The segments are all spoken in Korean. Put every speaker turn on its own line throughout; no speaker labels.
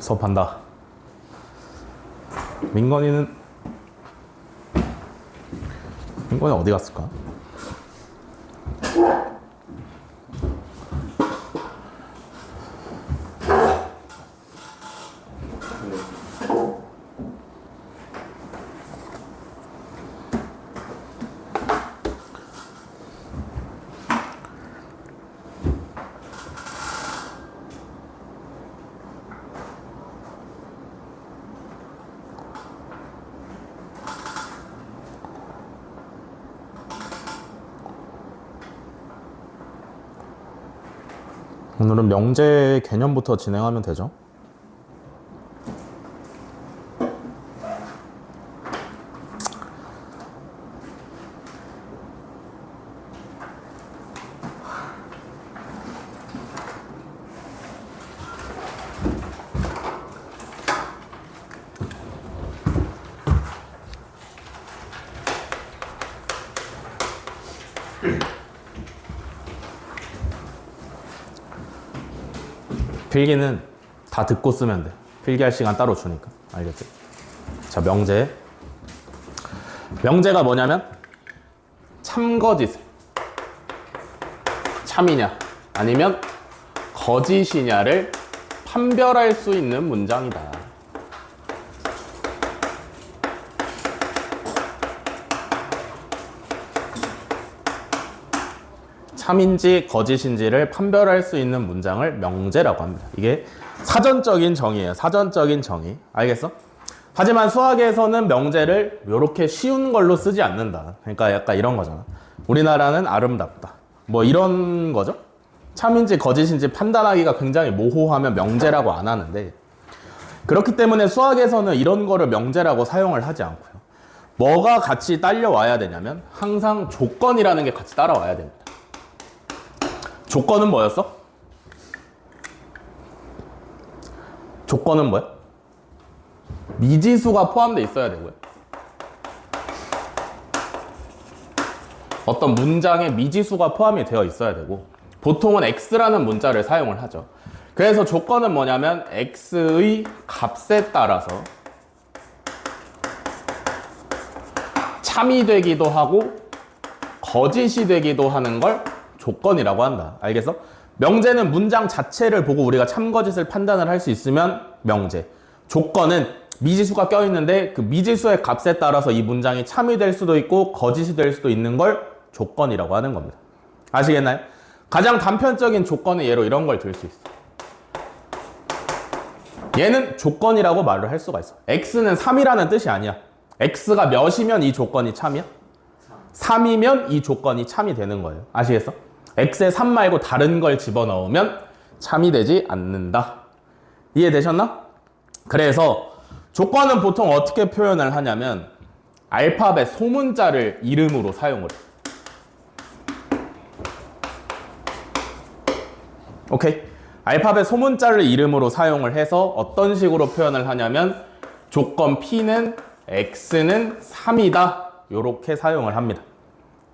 수업한다. 민건이는 어디 갔을까? 오늘은 명제 개념부터 진행하면 되죠. 필기는 다 듣고 쓰면 돼. 필기할 시간 따로 주니까. 알겠지? 자, 명제. 명제가 뭐냐면 참거짓을 참이냐 아니면 거짓이냐를 판별할 수 있는 문장이다. 참인지 거짓인지를 판별할 수 있는 문장을 명제라고 합니다. 이게 사전적인 정의예요. 사전적인 정의. 알겠어? 하지만 수학에서는 명제를 이렇게 쉬운 걸로 쓰지 않는다. 그러니까 약간 이런 거잖아. 우리나라는 아름답다. 뭐 이런 거죠. 참인지 거짓인지 판단하기가 굉장히 모호하면 명제라고 안 하는데, 그렇기 때문에 수학에서는 이런 거를 명제라고 사용을 하지 않고요. 뭐가 같이 딸려와야 되냐면 항상 조건이라는 게 같이 따라와야 됩니다. 조건은 뭐였어? 조건은 뭐야? 미지수가 포함되어 있어야 되고요. 어떤 문장에 미지수가 포함이 되어 있어야 되고, 보통은 x라는 문자를 사용을 하죠. 그래서 조건은 뭐냐면 x의 값에 따라서 참이 되기도 하고 거짓이 되기도 하는 걸 조건이라고 한다. 알겠어? 명제는 문장 자체를 보고 우리가 참거짓을 판단을 할 수 있으면 명제. 조건은 미지수가 껴있는데 그 미지수의 값에 따라서 이 문장이 참이 될 수도 있고 거짓이 될 수도 있는 걸 조건이라고 하는 겁니다. 아시겠나요? 가장 단편적인 조건의 예로 이런 걸 들 수 있어. 얘는 조건이라고 말을 할 수가 있어. x는 3이라는 뜻이 아니야. x가 몇이면 이 조건이 참이야? 3이면 이 조건이 참이 되는 거예요. 아시겠어? x에 3 말고 다른 걸 집어넣으면 참이 되지 않는다. 이해되셨나? 그래서 조건은 보통 어떻게 표현을 하냐면 알파벳 소문자를 이름으로 사용을 해. 오케이? 알파벳 소문자를 이름으로 사용을 해서 어떤 식으로 표현을 하냐면 조건 P는 X는 3이다. 요렇게 사용을 합니다.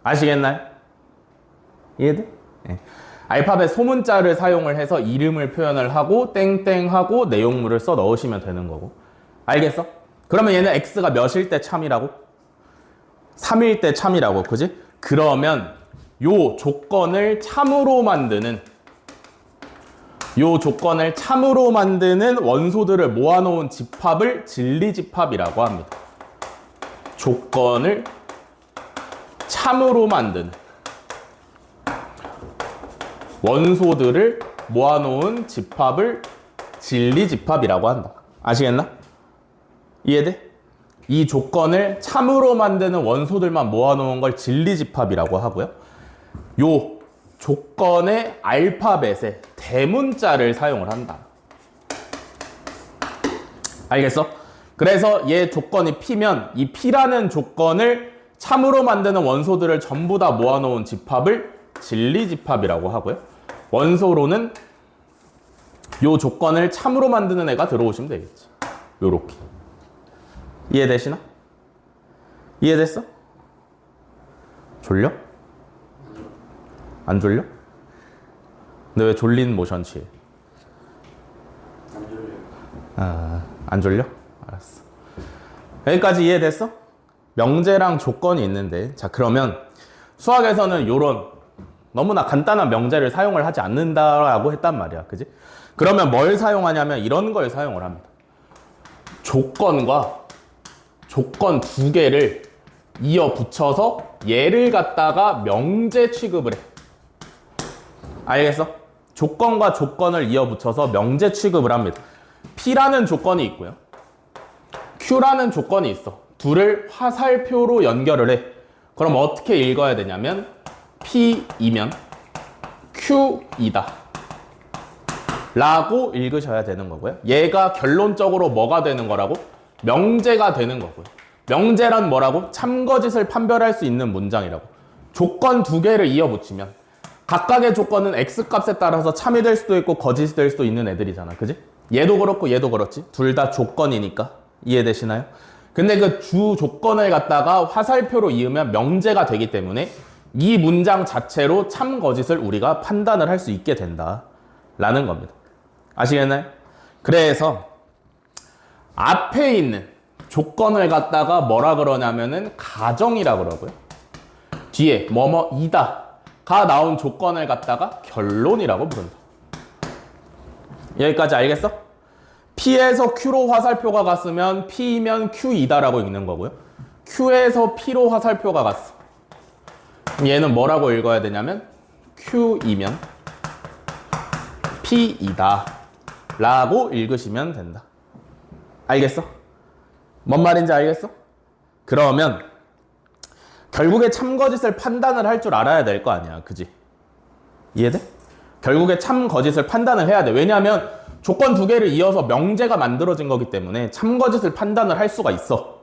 아시겠나요? 이해돼? 네. 알파벳 소문자를 사용을 해서 이름을 표현을 하고 땡땡하고 내용물을 써 넣으시면 되는 거고. 알겠어? 그러면 얘는 X가 몇일 때 참이라고? 3일 때 참이라고. 그지? 그러면 요 조건을 참으로 만드는 원소들을 모아놓은 집합을 진리집합이라고 합니다. 조건을 참으로 만드는 원소들을 모아놓은 집합을 진리집합이라고 한다. 아시겠나? 이해돼? 이 조건을 참으로 만드는 원소들만 모아놓은 걸 진리집합이라고 하고요. 요 조건의 알파벳에 대문자를 사용을 한다. 알겠어? 그래서 얘 조건이 P면 이 P라는 조건을 참으로 만드는 원소들을 전부 다 모아놓은 집합을 진리집합이라고 하고요. 원소로는 요 조건을 참으로 만드는 애가 들어오시면 되겠지. 요렇게. 이해되시나? 이해됐어? 졸려? 안 졸려? 근데 왜 졸린 모션 취해?
안 졸려요.
안 졸려? 알았어. 여기까지 이해됐어? 명제랑 조건이 있는데, 자, 그러면 수학에서는 요런 너무나 간단한 명제를 사용을 하지 않는다라고 했단 말이야. 그지? 그러면 뭘 사용하냐면 이런 걸 사용을 합니다. 조건과 조건 두 개를 이어 붙여서 얘를 갖다가 명제 취급을 해. 알겠어? 조건과 조건을 이어 붙여서 명제 취급을 합니다. P라는 조건이 있고요. Q라는 조건이 있어. 둘을 화살표로 연결을 해. 그럼 어떻게 읽어야 되냐면 P이면 Q이다 라고 읽으셔야 되는 거고요. 얘가 결론적으로 뭐가 되는 거라고? 명제가 되는 거고요. 명제란 뭐라고? 참거짓을 판별할 수 있는 문장이라고. 조건 두 개를 이어 붙이면 각각의 조건은 X값에 따라서 참이 될 수도 있고 거짓이 될 수도 있는 애들이잖아. 그지? 얘도 그렇고 얘도 그렇지. 둘 다 조건이니까. 이해되시나요? 근데 그 주 조건을 갖다가 화살표로 이으면 명제가 되기 때문에 이 문장 자체로 참 거짓을 우리가 판단을 할 수 있게 된다 라는 겁니다. 아시겠나요? 그래서 앞에 있는 조건을 갖다가 뭐라 그러냐면은 가정이라 그러고요. 뒤에 뭐뭐이다 가 나온 조건을 갖다가 결론이라고 부른다. 여기까지 알겠어? P에서 Q로 화살표가 갔으면 P이면 Q이다라고 읽는 거고요. Q에서 P로 화살표가 갔어. 그럼 얘는 뭐라고 읽어야 되냐면 Q이면 P이다 라고 읽으시면 된다. 알겠어? 뭔 말인지 알겠어? 그러면 결국에 참거짓을 판단을 할 줄 알아야 될 거 아니야. 그지? 이해돼? 결국에 참거짓을 판단을 해야 돼. 왜냐하면 조건 두 개를 이어서 명제가 만들어진 거기 때문에 참거짓을 판단을 할 수가 있어.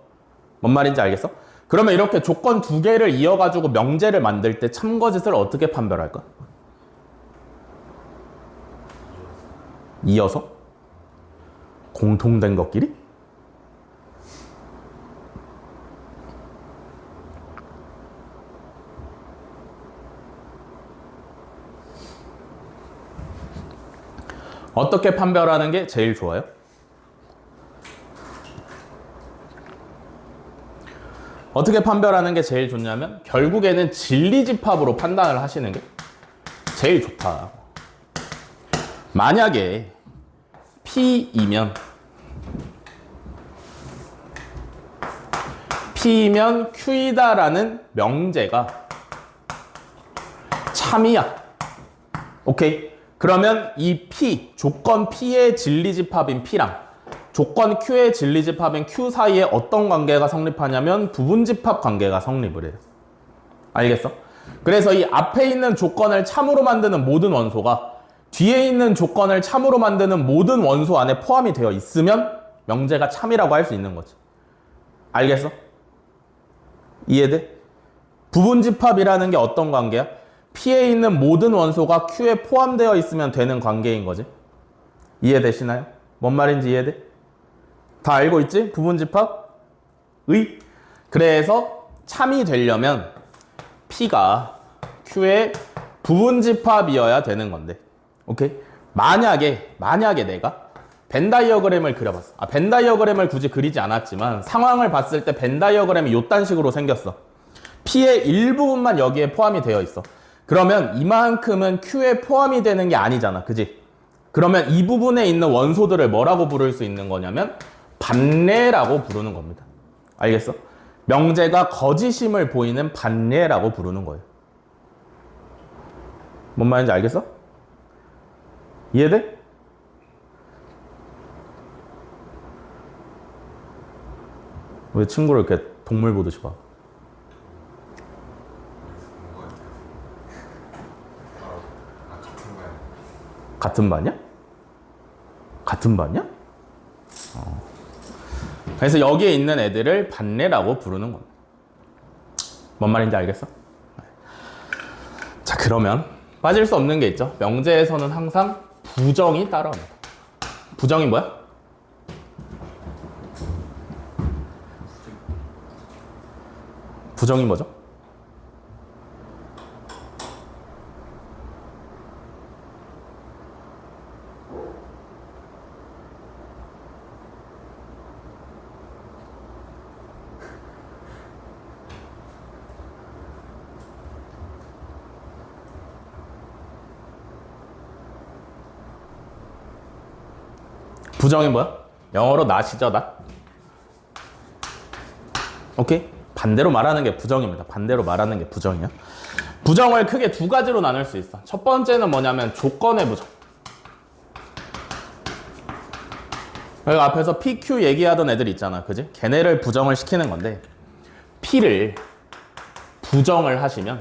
뭔 말인지 알겠어? 그러면 이렇게 조건 두 개를 이어가지고 명제를 만들 때 참거짓을 어떻게 판별할까? 이어서? 공통된 것끼리? 어떻게 판별하는 게 제일 좋아요? 어떻게 판별하는 게 제일 좋냐면 결국에는 진리집합으로 판단을 하시는 게 제일 좋다. 만약에 P이면 Q이다라는 명제가 참이야. 오케이? 그러면 이 P, 조건 P의 진리집합인 P랑 조건 Q의 진리집합인 Q 사이에 어떤 관계가 성립하냐면 부분집합 관계가 성립을 해요. 알겠어? 그래서 이 앞에 있는 조건을 참으로 만드는 모든 원소가 뒤에 있는 조건을 참으로 만드는 모든 원소 안에 포함이 되어 있으면 명제가 참이라고 할 수 있는 거지. 알겠어? 이해돼? 부분집합이라는 게 어떤 관계야? P에 있는 모든 원소가 Q에 포함되어 있으면 되는 관계인 거지. 이해되시나요? 뭔 말인지 이해돼? 다 알고 있지? 부분집합? 그래서 참이 되려면 P가 Q의 부분집합이어야 되는 건데. 오케이? 만약에 내가 벤 다이어그램을 그려봤어. 벤 다이어그램을 굳이 그리지 않았지만 상황을 봤을 때 벤 다이어그램이 요딴 식으로 생겼어. P의 일부분만 여기에 포함이 되어 있어. 그러면 이만큼은 Q에 포함이 되는 게 아니잖아. 그지? 그러면 이 부분에 있는 원소들을 뭐라고 부를 수 있는 거냐면 반례라고 부르는 겁니다. 알겠어? 명제가 거짓임을 보이는 반례라고 부르는 거예요. 뭔 말인지 알겠어? 이해돼? 왜 친구를 이렇게 동물 보듯이 봐? 같은 반이야? 같은 반이야? 그래서 여기에 있는 애들을 반례라고 부르는 겁니다. 뭔 말인지 알겠어? 자, 그러면 빠질 수 없는 게 있죠. 명제에서는 항상 부정이 따라옵니다. 부정이 뭐야? 부정이 뭐죠? 부정이 뭐야? 영어로 not이죠, not. 오케이? 반대로 말하는 게 부정입니다. 반대로 말하는 게 부정이야. 부정을 크게 두 가지로 나눌 수 있어. 첫 번째는 뭐냐면 조건의 부정. 여기 앞에서 PQ 얘기하던 애들 있잖아. 그지? 걔네를 부정을 시키는 건데 P를 부정을 하시면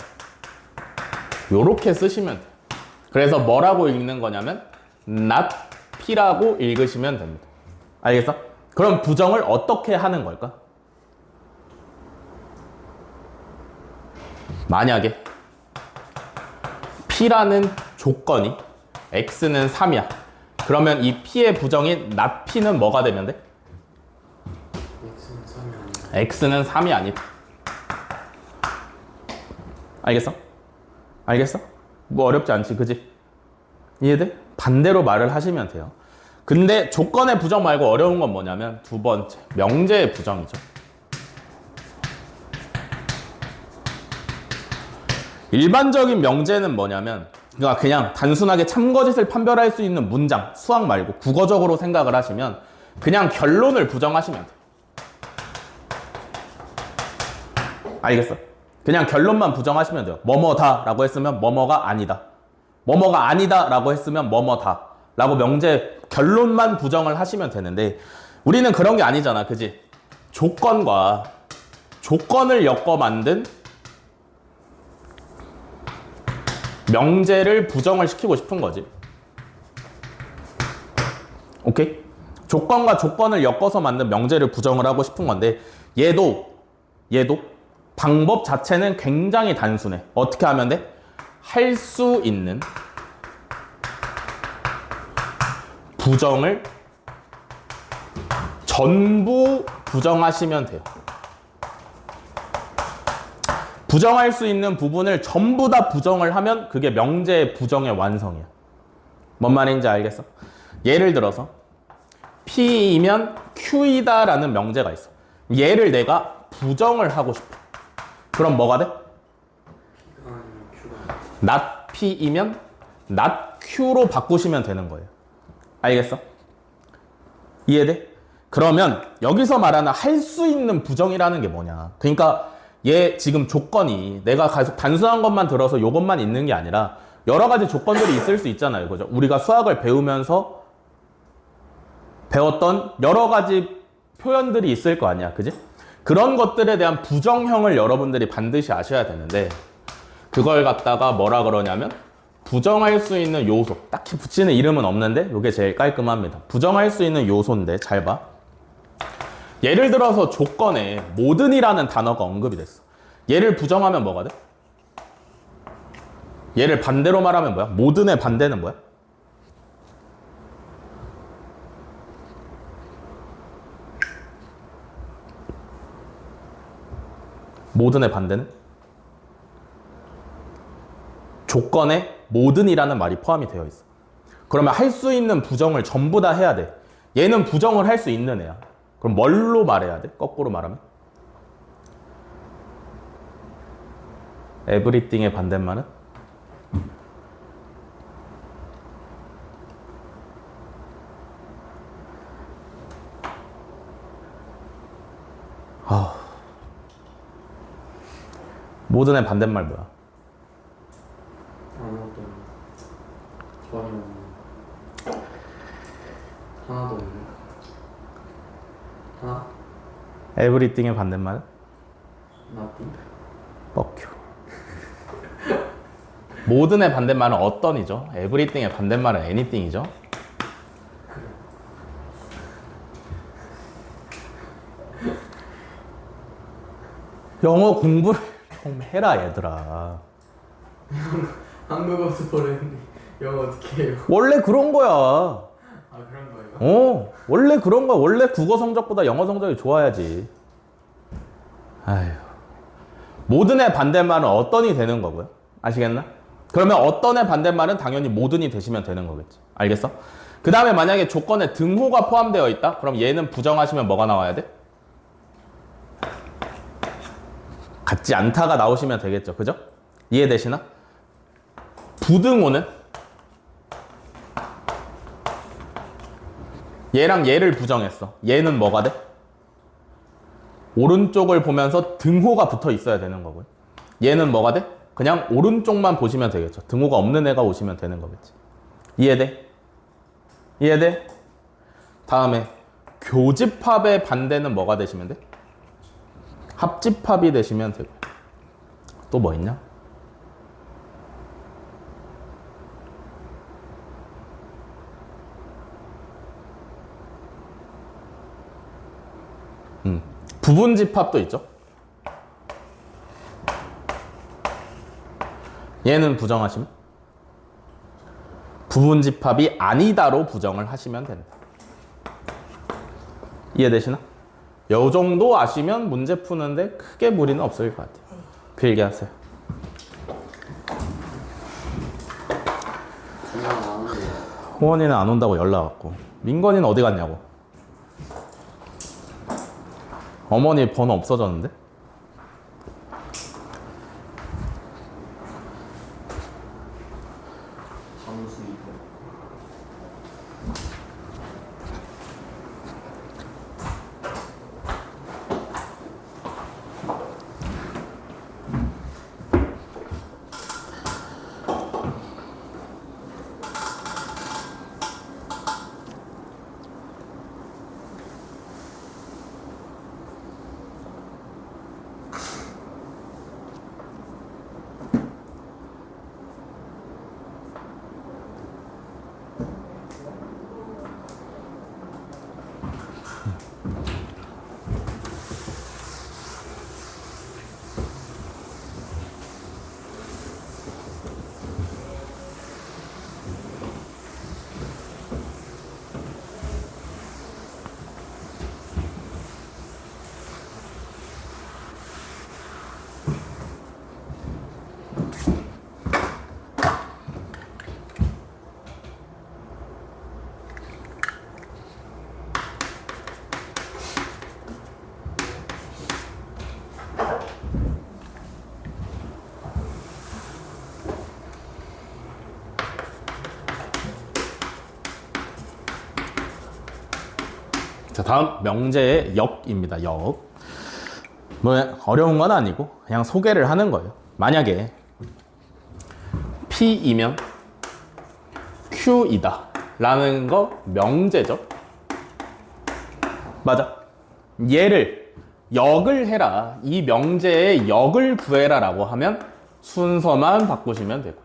요렇게 쓰시면 돼요. 그래서 뭐라고 읽는 거냐면 not P라고 읽으시면 됩니다. 알겠어? 그럼 부정을 어떻게 하는 걸까? 만약에 P라는 조건이 X는 3이야. 그러면 이 P의 부정인 not P는 뭐가 되면 돼? X는 3이 아니다. 알겠어? 알겠어? 뭐 어렵지 않지, 그지? 이해돼? 반대로 말을 하시면 돼요. 근데 조건의 부정 말고 어려운 건 뭐냐면 두 번째, 명제의 부정이죠. 일반적인 명제는 뭐냐면 그러니까 그냥 단순하게 참거짓을 판별할 수 있는 문장, 수학 말고 국어적으로 생각을 하시면 그냥 결론을 부정하시면 돼요. 알겠어? 그냥 결론만 부정하시면 돼요. 뭐뭐다 라고 했으면 뭐뭐가 아니다. 뭐뭐가 아니다 라고 했으면 뭐뭐다 라고 명제 결론만 부정을 하시면 되는데 우리는 그런 게 아니잖아. 그지? 조건과 조건을 엮어 만든 명제를 부정을 시키고 싶은 거지. 오케이? 조건과 조건을 엮어서 만든 명제를 부정을 하고 싶은 건데 얘도 방법 자체는 굉장히 단순해. 어떻게 하면 돼? 할 수 있는 부정을 전부 부정하시면 돼요. 부정할 수 있는 부분을 전부 다 부정을 하면 그게 명제의 부정의 완성이야. 뭔 말인지 알겠어? 예를 들어서 P이면 Q이다 라는 명제가 있어. 얘를 내가 부정을 하고 싶어. 그럼 뭐가 돼? not P이면 not Q로 바꾸시면 되는 거예요. 알겠어? 이해돼? 그러면 여기서 말하는 할 수 있는 부정이라는 게 뭐냐? 그러니까 얘 지금 조건이 내가 계속 단순한 것만 들어서 요것만 있는 게 아니라 여러 가지 조건들이 있을 수 있잖아요. 그죠? 우리가 수학을 배우면서 배웠던 여러 가지 표현들이 있을 거 아니야. 그지? 그런 것들에 대한 부정형을 여러분들이 반드시 아셔야 되는데 그걸 갖다가 뭐라 그러냐면 부정할 수 있는 요소. 딱히 붙이는 이름은 없는데 이게 제일 깔끔합니다. 부정할 수 있는 요소인데 잘 봐. 예를 들어서 조건에 모든이라는 단어가 언급이 됐어. 얘를 부정하면 뭐가 돼? 얘를 반대로 말하면 뭐야? 모든의 반대는 뭐야? 모든의 반대는? 조건에 모든이라는 말이 포함이 되어 있어. 그러면 할 수 있는 부정을 전부 다 해야 돼. 얘는 부정을 할 수 있는 애야. 그럼 뭘로 말해야 돼? 거꾸로 말하면? everything의 반대말은? 모든의 반대말 뭐야?
아무것도 전혀 없는 하나도 없는 하나?
everything의 반대말은?
nothing?
fuck you. 모든의 반대말은 어떤이죠? everything의 반대말은 anything이죠? 영어 공부를 좀 해라 얘들아.
한국어도 모르는데 영어 어떻게 해요?
원래 그런 거야.
아 그런 거예요?
원래 그런 거야. 원래 국어 성적보다 영어 성적이 좋아야지. 아휴. 모든의 반대말은 어떤이 되는 거고요. 아시겠나? 그러면 어떤의 반대말은 당연히 모든이 되시면 되는 거겠지. 알겠어? 그 다음에 만약에 조건에 등호가 포함되어 있다? 그럼 얘는 부정하시면 뭐가 나와야 돼? 같지 않다가 나오시면 되겠죠. 그죠? 이해되시나? 부등호는 얘랑 얘를 부정했어. 얘는 뭐가 돼? 오른쪽을 보면서 등호가 붙어 있어야 되는 거고요. 얘는 뭐가 돼? 그냥 오른쪽만 보시면 되겠죠. 등호가 없는 애가 오시면 되는 거겠지. 이해돼? 이해돼? 다음에 교집합의 반대는 뭐가 되시면 돼? 합집합이 되시면 되고. 또 뭐 있냐? 부분집합도 있죠. 얘는 부정하시면 부분집합이 아니다로 부정을 하시면 된다. 이해되시나? 요 정도 아시면 문제 푸는데 크게 무리는 없을 것 같아요. 필기하세요.
중간 안 오는데요.
호원이는 안 온다고 연락 왔고 민건이는 어디 갔냐고. 어머니 번호 없어졌는데?
잠수 이거.
자, 다음 명제의 역입니다. 역. 뭐 어려운 건 아니고 그냥 소개를 하는 거예요. 만약에 P이면 Q이다 라는 거 명제죠. 맞아. 얘를 역을 해라. 이 명제의 역을 구해라 라고 하면 순서만 바꾸시면 되고.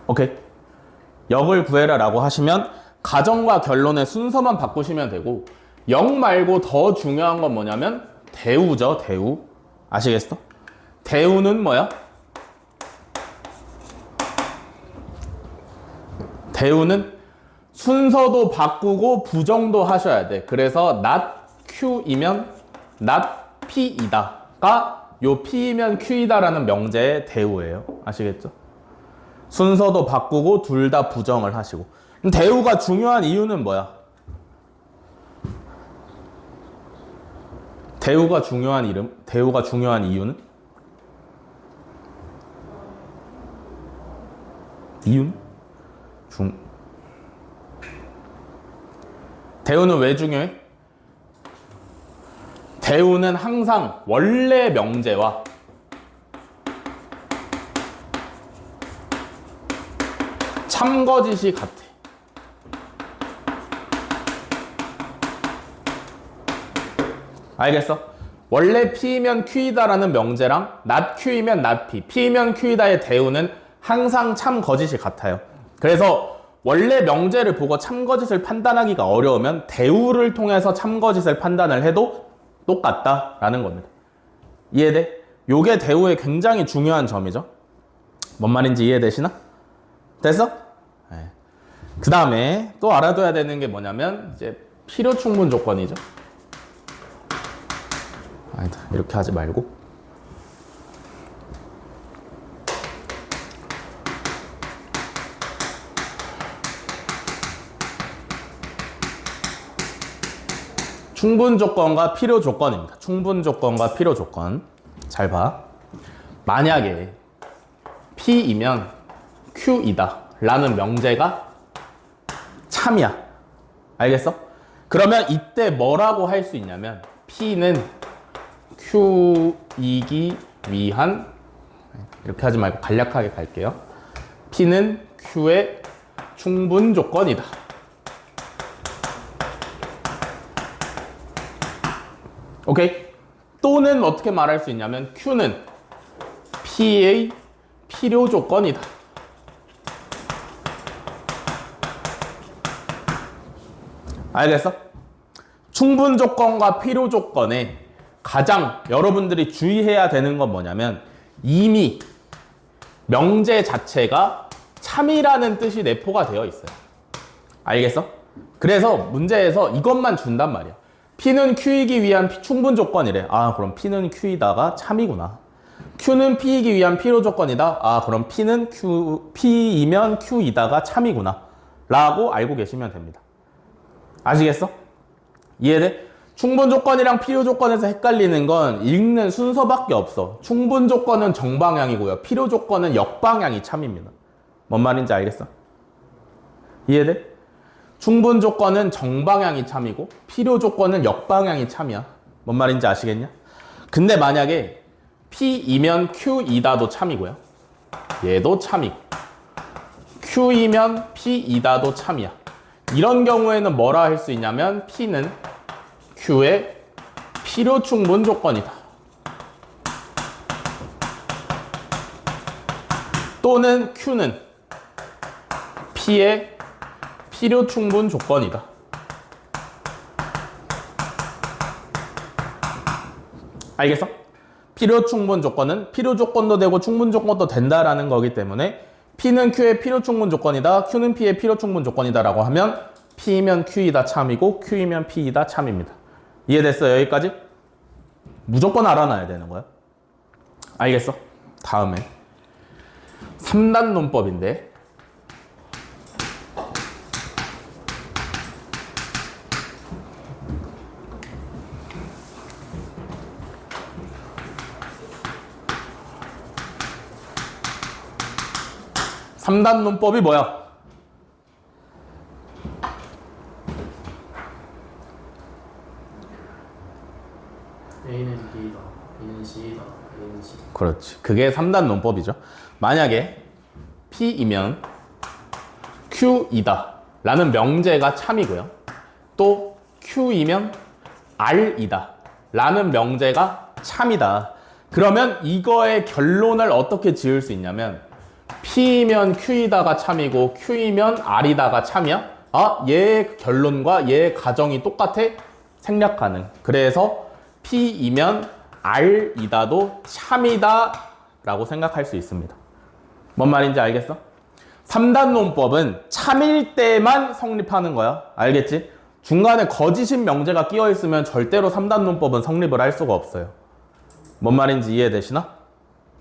오케이. 역을 구해라 라고 하시면 가정과 결론의 순서만 바꾸시면 되고, 역 말고 더 중요한 건 뭐냐면 대우죠. 대우. 아시겠어? 대우는 뭐야? 대우는 순서도 바꾸고 부정도 하셔야 돼. 그래서 not Q이면 not P이다가 요 P이면 Q이다라는 명제의 대우예요. 아시겠죠? 순서도 바꾸고 둘 다 부정을 하시고. 그럼 대우가 중요한 이유는 뭐야? 대우가 중요한 이유는? 대우는 왜 중요해? 대우는 항상 원래 명제와 참거짓이 같아. 알겠어? 원래 P이면 Q이다라는 명제랑 not Q이면 not P, P이면 Q이다의 대우는 항상 참거짓이 같아요. 그래서 원래 명제를 보고 참거짓을 판단하기가 어려우면 대우를 통해서 참거짓을 판단을 해도 똑같다라는 겁니다. 이해돼? 요게 대우의 굉장히 중요한 점이죠. 뭔 말인지 이해되시나? 됐어? 네. 그 다음에 또 알아둬야 되는 게 뭐냐면 이제 필요 충분 조건이죠. 아니다, 이렇게 하지 말고 충분 조건과 필요 조건입니다. 충분 조건과 필요 조건. 잘 봐. 만약에 P이면 Q이다 라는 명제가 참이야. 알겠어? 그러면 이때 뭐라고 할 수 있냐면 P는 Q이기 위한, 이렇게 하지 말고 간략하게 갈게요. P는 Q의 충분 조건이다. 오케이? 또는 어떻게 말할 수 있냐면 Q는 P의 필요 조건이다. 알겠어? 충분 조건과 필요 조건에 가장 여러분들이 주의해야 되는 건 뭐냐면 이미 명제 자체가 참이라는 뜻이 내포가 되어 있어요. 알겠어? 그래서 문제에서 이것만 준단 말이야. P는 Q이기 위한 충분 조건이래. 아, 그럼 P는 Q이다가 참이구나. Q는 P이기 위한 필요 조건이다. 아, 그럼 P는 P이면 Q이다가 참이구나. 라고 알고 계시면 됩니다. 아시겠어? 이해돼? 충분 조건이랑 필요 조건에서 헷갈리는 건 읽는 순서밖에 없어. 충분 조건은 정방향이고요. 필요 조건은 역방향이 참입니다. 뭔 말인지 알겠어? 이해돼? 충분 조건은 정방향이 참이고 필요 조건은 역방향이 참이야. 뭔 말인지 아시겠냐? 근데 만약에 P이면 Q이다도 참이고요. 얘도 참이고 Q이면 P이다도 참이야. 이런 경우에는 뭐라 할 수 있냐면 P는 Q의 필요 충분 조건이다. 또는 Q는 P의 필요 충분 조건이다. 알겠어? 필요 충분 조건은 필요 조건도 되고 충분 조건도 된다라는 거기 때문에 P는 Q의 필요 충분 조건이다. Q는 P의 필요 충분 조건이다 라고 하면 P이면 Q이다 참이고 Q이면 P이다 참입니다. 이해됐어요? 여기까지? 무조건 알아놔야 되는 거야. 알겠어? 다음에 3단 논법인데 삼단 논법이 뭐야?
A는 B다, B는 C다, A는 C.
그렇지. 그게 3단 논법이죠. 만약에 P이면 Q이다 라는 명제가 참이고요. 또 Q이면 R이다 라는 명제가 참이다. 그러면 이거의 결론을 어떻게 지을 수 있냐면 P이면 Q이다가 참이고 Q이면 R이다가 참이야? 아, 얘 결론과 얘 가정이 똑같아? 생략 가능. 그래서 P이면 R이다도 참이다 라고 생각할 수 있습니다. 뭔 말인지 알겠어? 3단 논법은 참일 때만 성립하는 거야. 알겠지? 중간에 거짓인 명제가 끼어 있으면 절대로 3단 논법은 성립을 할 수가 없어요. 뭔 말인지 이해되시나?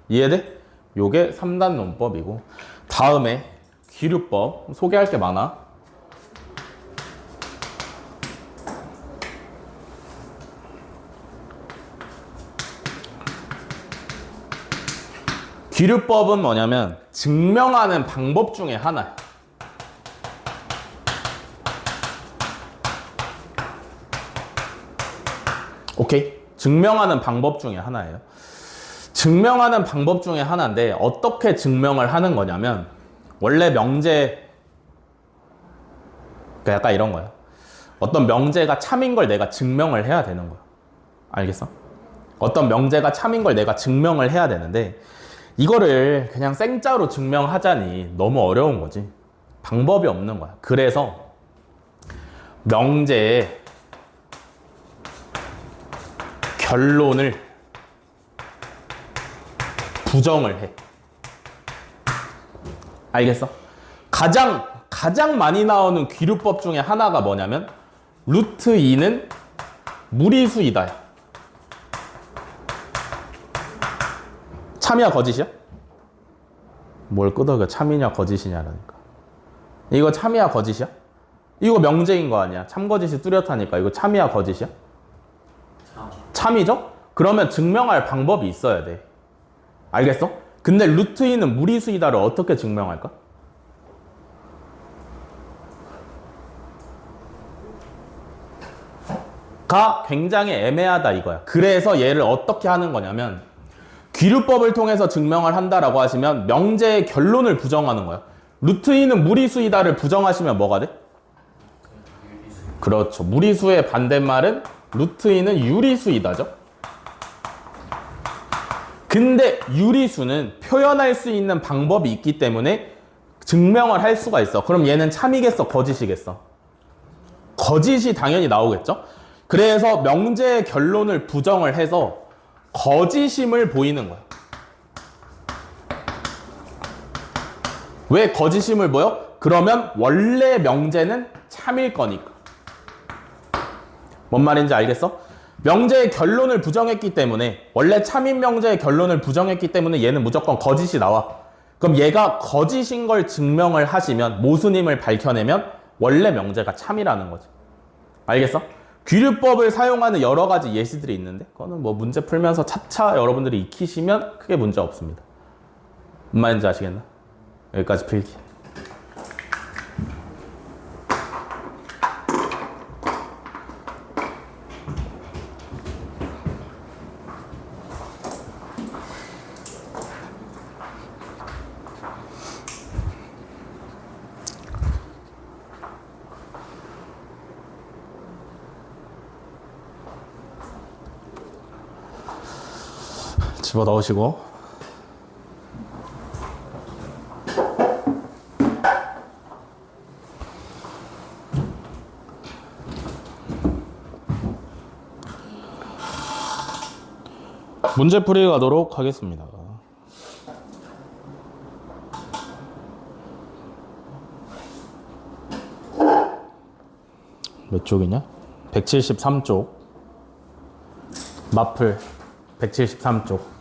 이해돼? 요게 3단 논법이고, 다음에 기류법 소개할 게 많아. 기류법은 뭐냐면 증명하는 방법 중에 하나야. 오케이? 증명하는 방법 중에 하나예요. 증명하는 방법 중에 하나인데 어떻게 증명을 하는 거냐면 원래 명제, 그러니까 약간 이런 거야. 어떤 명제가 참인 걸 내가 증명을 해야 되는 거야. 알겠어? 어떤 명제가 참인 걸 내가 증명을 해야 되는데 이거를 그냥 생짜로 증명하자니 너무 어려운 거지. 방법이 없는 거야. 그래서 명제의 결론을 부정을 해. 알겠어? 가장 많이 나오는 귀류법 중에 하나가 뭐냐면 루트 2는 무리수이다. 참이야 거짓이야? 뭘 끄덕여. 참이냐 거짓이냐라니까. 이거 참이야 거짓이야? 이거 명제인 거 아니야. 참거짓이 뚜렷하니까. 이거 참이야 거짓이야? 참이죠? 그러면 증명할 방법이 있어야 돼. 알겠어? 근데 루트 2는 무리수이다를 어떻게 증명할까? 굉장히 애매하다 이거야. 그래서 얘를 어떻게 하는 거냐면 귀류법을 통해서 증명을 한다라고 하시면 명제의 결론을 부정하는 거야. 루트 2는 무리수이다를 부정하시면 뭐가 돼? 그렇죠. 무리수의 반대말은 루트 2는 유리수이다죠. 근데 유리수는 표현할 수 있는 방법이 있기 때문에 증명을 할 수가 있어. 그럼 얘는 참이겠어? 거짓이겠어? 거짓이 당연히 나오겠죠? 그래서 명제의 결론을 부정을 해서 거짓임을 보이는 거야. 왜 거짓임을 보여? 그러면 원래 명제는 참일 거니까. 뭔 말인지 알겠어? 명제의 결론을 부정했기 때문에, 원래 참인 명제의 결론을 부정했기 때문에 얘는 무조건 거짓이 나와. 그럼 얘가 거짓인 걸 증명을 하시면, 모순임을 밝혀내면 원래 명제가 참이라는 거지. 알겠어? 귀류법을 사용하는 여러 가지 예시들이 있는데 그거는 뭐 문제 풀면서 차차 여러분들이 익히시면 크게 문제 없습니다. 뭔 말인지 아시겠나? 여기까지 필기. 집어 넣으시고 문제풀이 가도록 하겠습니다. 몇 쪽이냐? 173쪽. 마플 173쪽.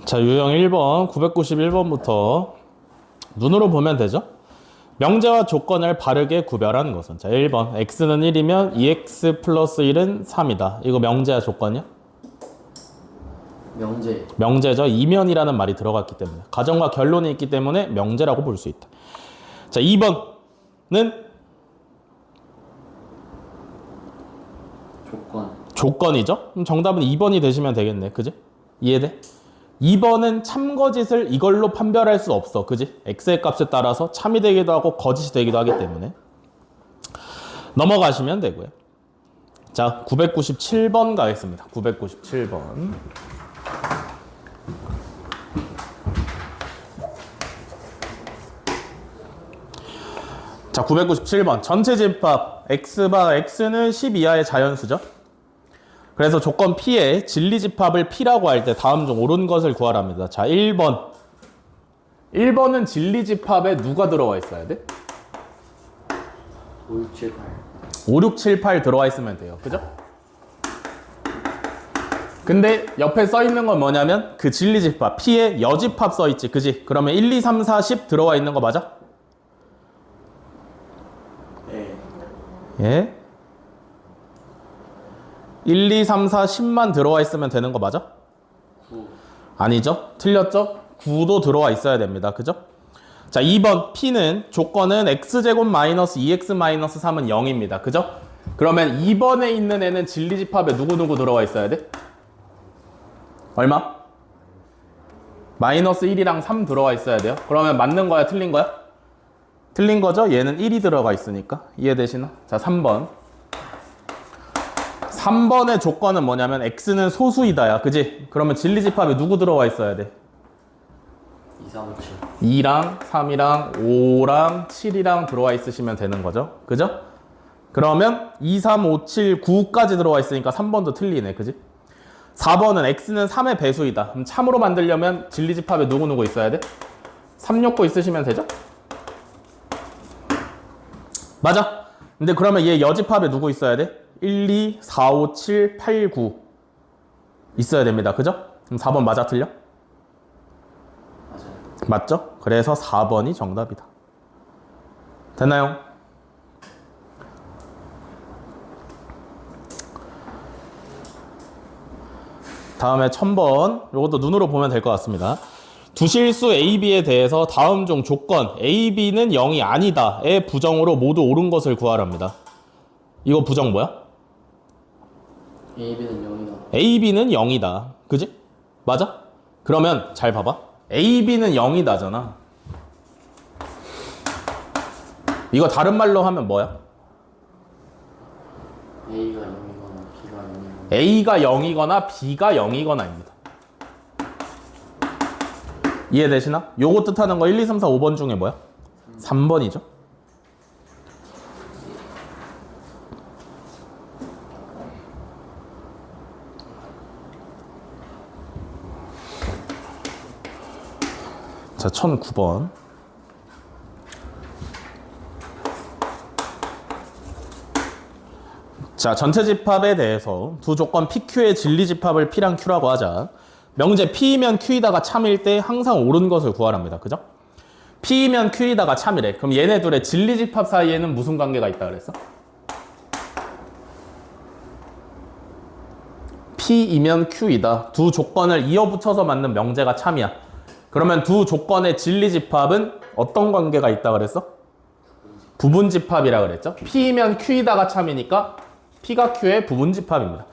자, 유형 1번 991번부터 눈으로 보면 되죠? 명제와 조건을 바르게 구별하는 것은, 자 1번 x는 1이면 2x 플러스 1은 3이다. 이거 명제와 조건이야? 명제죠. 이면이라는 말이 들어갔기 때문에, 가정과 결론이 있기 때문에 명제라고 볼 수 있다. 자 2번은 조건이죠? 그럼 정답은 2번이 되시면 되겠네. 그지? 이해돼? 2번은 참거짓을 이걸로 판별할 수 없어. 그지? x의 값에 따라서 참이 되기도 하고 거짓이 되기도 하기 때문에 넘어가시면 되고요. 자 997번 가겠습니다. 997번. 자 997번 전체 집합 x는 10 이하의 자연수죠. 그래서 조건 P의 진리집합을 P라고 할 때 다음 중 옳은 것을 구하랍니다. 자 1번 1번은 진리집합에 누가 들어와 있어야 돼?
5, 6, 7, 8
5, 6, 7, 8 들어와 있으면 돼요. 그죠? 근데 옆에 써 있는 건 뭐냐면 그 진리집합 P의 여집합 써 있지. 그지? 그러면 1, 2, 3, 4, 10 들어와 있는 거 맞아?
네.
예? 1, 2, 3, 4, 10만 들어와 있으면 되는 거 맞아?
9
아니죠? 틀렸죠? 9도 들어와 있어야 됩니다. 그죠? 자 2번 P는 조건은 x제곱 마이너스 2x 마이너스 3은 0입니다. 그죠? 그러면 2번에 있는 애는 진리집합에 누구 들어와 있어야 돼? 얼마? 마이너스 1이랑 3 들어와 있어야 돼요. 그러면 맞는 거야? 틀린 거야? 틀린 거죠? 얘는 1이 들어가 있으니까. 이해되시나? 자 3번 3번의 조건은 뭐냐면 x는 소수이다야. 그지? 그러면 진리집합에 누구 들어와 있어야 돼?
2, 3, 5, 7
2랑 3이랑 5랑 7이랑 들어와 있으시면 되는 거죠. 그죠? 그러면 2, 3, 5, 7, 9까지 들어와 있으니까 3번도 틀리네. 그지? 4번은 x는 3의 배수이다. 그럼 참으로 만들려면 진리집합에 누구 있어야 돼? 3, 6, 9 있으시면 되죠? 맞아. 근데 그러면 얘 여집합에 누구 있어야 돼? 1, 2, 4, 5, 7, 8, 9 있어야 됩니다. 그죠? 그럼 4번 맞아 틀려? 맞죠? 그래서 4번이 정답이다. 됐나요? 다음에 1000번. 이것도 눈으로 보면 될 것 같습니다. 두 실수 A, B에 대해서 다음 중 조건 A, B는 0이 아니다의 부정으로 모두 옳은 것을 구하랍니다. 이거 부정 뭐야?
A, B는 0이다.
A, B는 0이다. 그지? 맞아? 그러면 잘 봐봐. A, B는 0이다잖아. 이거 다른 말로 하면 뭐야?
A가 0이거나 B가 0이거나.
A가 0이거나 B가 0이거나입니다. 이해되시나? 요거 뜻하는 거 1, 2, 3, 4, 5번 중에 뭐야? 3번이죠. 자, 1009번. 자, 전체 집합에 대해서 두 조건 PQ의 진리 집합을 P랑 Q라고 하자. 명제 P이면 Q이다가 참일 때 항상 옳은 것을 구하랍니다. 그죠? P이면 Q이다가 참이래. 그럼 얘네 둘의 진리 집합 사이에는 무슨 관계가 있다 그랬어? P이면 Q이다. 두 조건을 이어붙여서 만든 명제가 참이야. 그러면 두 조건의 진리 집합은 어떤 관계가 있다 그랬어? 부분 집합이라 그랬죠? P이면 Q이다가 참이니까 P가 Q의 부분 집합입니다.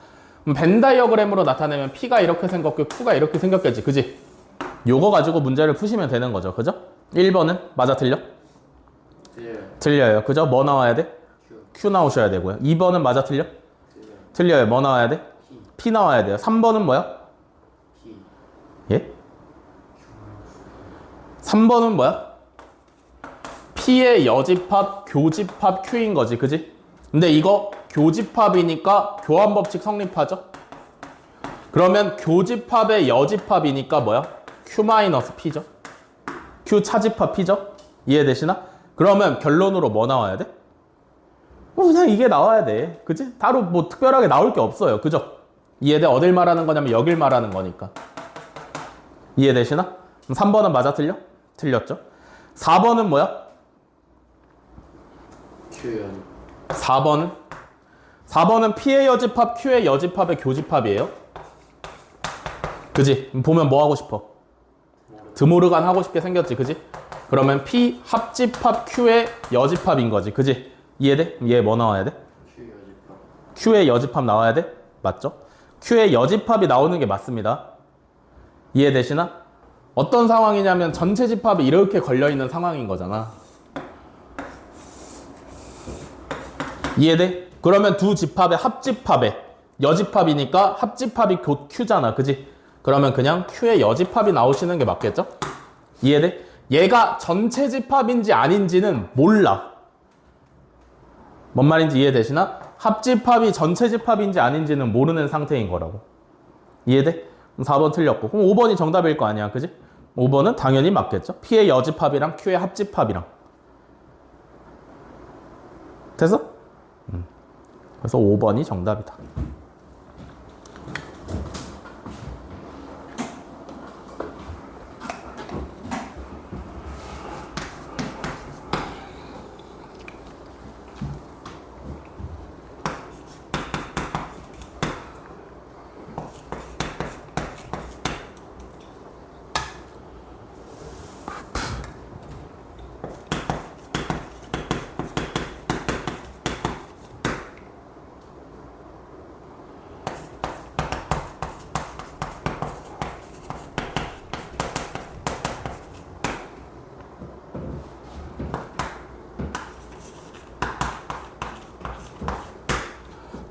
그럼 벤 다이어그램으로 나타내면 P가 이렇게 생겼고 Q가 이렇게 생겼겠지. 그지? 요거 가지고 문제를 푸시면 되는 거죠. 그죠? 1번은 맞아 틀려?
틀려요.
틀려요. 그죠? 뭐 나와야 돼? Q 나오셔야 되고요. 2번은 맞아 틀려?
틀려요.
틀려요. 뭐 나와야 돼?
P.
P 나와야 돼요. 3번은 뭐야?
P.
예? 3번은 뭐야? P의 여집합, 교집합 Q인 거지. 그지? 근데 이거 교집합이니까 교환법칙 성립하죠? 그러면 교집합의 여집합이니까 뭐야? Q-P죠? Q 차집합 P죠? 이해되시나? 그러면 결론으로 뭐 나와야 돼? 그냥 이게 나와야 돼. 그치? 따로 뭐 특별하게 나올 게 없어요. 그죠? 이해돼? 어딜 말하는 거냐면 여길 말하는 거니까. 이해되시나? 그럼 3번은 맞아 틀려? 틀렸죠? 4번은 뭐야?
Q연.
4번은 P의 여집합, Q의 여집합의 교집합이에요. 그지? 보면 뭐 하고 싶어? 드모르간 하고 싶게 생겼지. 그지? 그러면 P 합집합 Q의 여집합인 거지. 그지? 이해돼? 얘 뭐 나와야 돼?
Q 여집합.
Q의 여집합 나와야 돼? 맞죠? Q의 여집합이 나오는 게 맞습니다. 이해되시나? 어떤 상황이냐면 전체 집합이 이렇게 걸려있는 상황인 거잖아. 이해돼? 그러면 두 집합의 합집합에 여집합이니까 합집합이 곧 Q잖아. 그지? 그러면 그냥 Q의 여집합이 나오시는 게 맞겠죠? 이해돼? 얘가 전체 집합인지 아닌지는 몰라. 뭔 말인지 이해되시나? 합집합이 전체 집합인지 아닌지는 모르는 상태인 거라고. 이해돼? 그럼 4번 틀렸고. 그럼 5번이 정답일 거 아니야. 그지? 5번은 당연히 맞겠죠? P의 여집합이랑 Q의 합집합이랑. 됐어? 그래서 5번이 정답이다.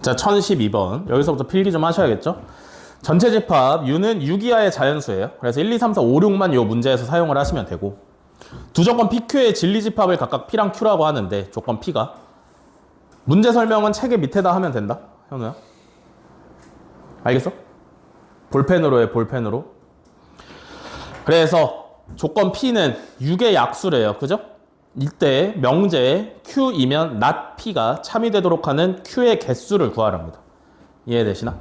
자, 1012번. 여기서부터 필기 좀 하셔야겠죠? 전체 집합 U는 6 이하의 자연수예요. 그래서 1, 2, 3, 4, 5, 6만 이 문제에서 사용을 하시면 되고, 두 조건 PQ의 진리 집합을 각각 P랑 Q라고 하는데 조건 P가 문제 설명은 책의 밑에다 하면 된다. 현우야. 알겠어? 볼펜으로 해, 볼펜으로. 그래서 조건 P는 6의 약수래요. 그죠? 이때 명제에 Q이면 not P가 참이 되도록 하는 Q의 개수를 구하랍니다. 이해되시나?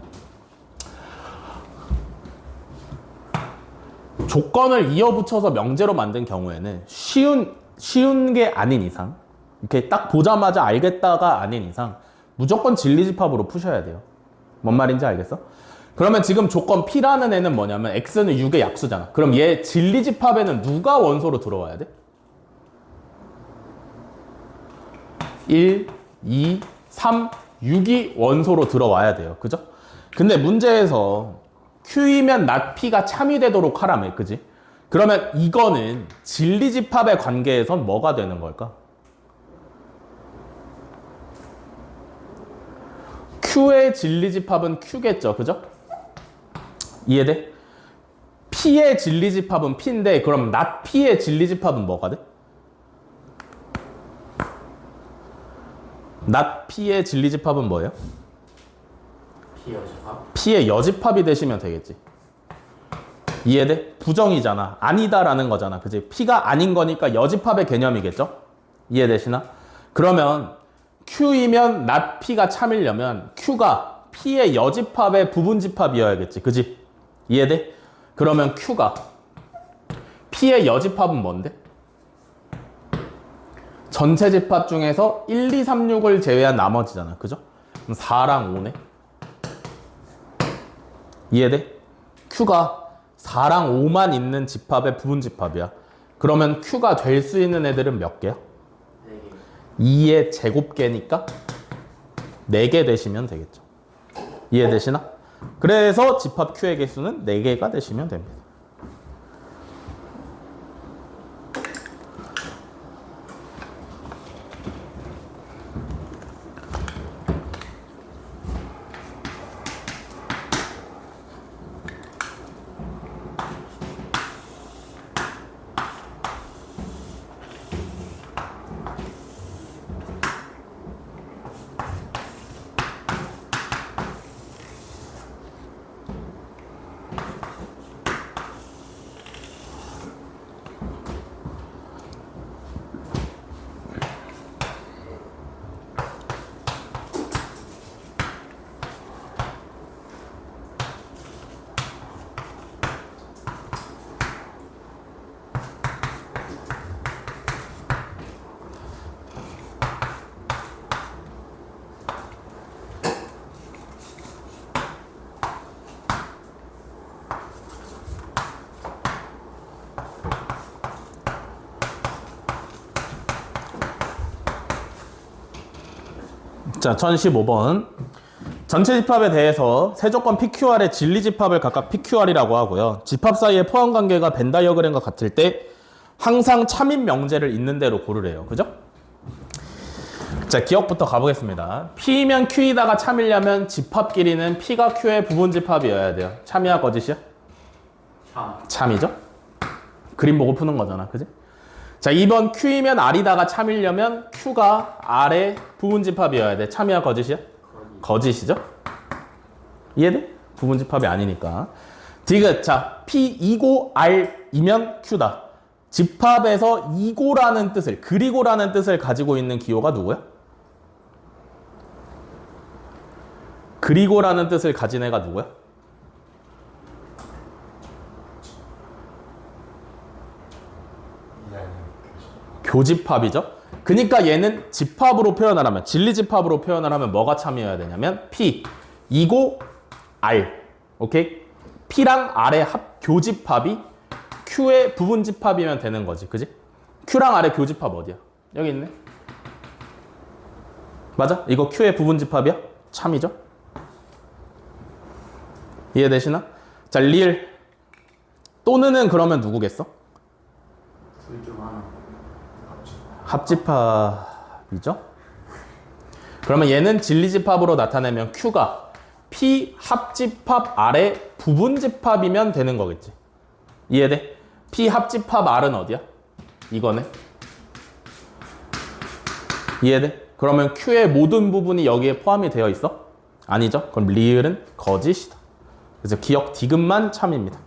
조건을 이어붙여서 명제로 만든 경우에는 쉬운 게 아닌 이상, 이렇게 딱 보자마자 알겠다가 아닌 이상 무조건 진리집합으로 푸셔야 돼요. 뭔 말인지 알겠어? 그러면 지금 조건 P라는 애는 뭐냐면 X는 6의 약수잖아. 그럼 얘 진리집합에는 누가 원소로 들어와야 돼? 1, 2, 3, 6이 원소로 들어와야 돼요. 그죠? 근데 문제에서 Q이면 낫 P가 참이 되도록 하라며. 그지? 그러면 이거는 진리집합의 관계에선 뭐가 되는 걸까? Q의 진리집합은 Q겠죠. 그죠? 이해돼? P의 진리집합은 P인데 그럼 낫 P의 진리집합은 뭐가 돼? 낫 P의 진리집합은 뭐예요?
P 여집합.
P의 여집합이 되시면 되겠지. 이해돼? 부정이잖아. 아니다라는 거잖아. 그지? P가 아닌 거니까 여집합의 개념이겠죠? 이해되시나? 그러면 Q이면 낫 P가 참이려면 Q가 P의 여집합의 부분집합이어야겠지. 그지? 이해돼? 그러면 Q가 P의 여집합은 뭔데? 전체 집합 중에서 1, 2, 3, 6을 제외한 나머지잖아. 그죠? 그럼 4랑 5네. 이해돼? Q가 4랑 5만 있는 집합의 부분집합이야. 그러면 Q가 될 수 있는 애들은 몇 개야?
4개.
2의 제곱개니까 4개 되시면 되겠죠. 이해되시나? 그래서 집합 Q의 개수는 4개가 되시면 됩니다. 자, 1015번. 전체 집합에 대해서 세조건 PQR의 진리 집합을 각각 PQR이라고 하고요. 집합 사이의 포함 관계가 벤 다이어그램과 같을 때 항상 참인 명제를 있는 대로 고르래요. 그죠? 자, 기억부터 가보겠습니다. P면 Q이다가 참이려면 집합끼리는 P가 Q의 부분 집합이어야 돼요. 참이야, 거짓이야? 참이죠? 그림 보고 푸는 거잖아. 그지? 자, 2번 Q이면 R이다가 참이려면 Q가 R의 부분집합이어야 돼. 참이야, 거짓이야? 거짓이죠? 이해돼? 부분집합이 아니니까. 디귿. 자, P2고 R이면 Q다. 집합에서 이고라는 뜻을, 그리고라는 뜻을 가지고 있는 기호가 누구야? 그리고라는 뜻을 가진 애가 누구야? 교집합이죠. 그러니까 얘는 집합으로 표현을 하면, 진리집합으로 표현을 하면 뭐가 참이어야 되냐면 P, 2고 R. 오케이? P랑 R의 교집합이 Q의 부분집합이면 되는 거지. 그지? Q랑 R의 교집합 어디야? 여기 있네. 맞아? 이거 Q의 부분집합이야? 참이죠? 이해되시나? 자, 리을. 또는은 그러면 누구겠어?
둘 중 하나.
합집합이죠? 그러면 얘는 진리집합으로 나타내면 Q가 P 합집합 R의 부분집합이면 되는 거겠지. 이해돼? P 합집합 R은 어디야? 이거네. 이해돼? 그러면 Q의 모든 부분이 여기에 포함이 되어 있어? 아니죠? 그럼 리을은 거짓이다. 그래서 기억 디귿만 참입니다.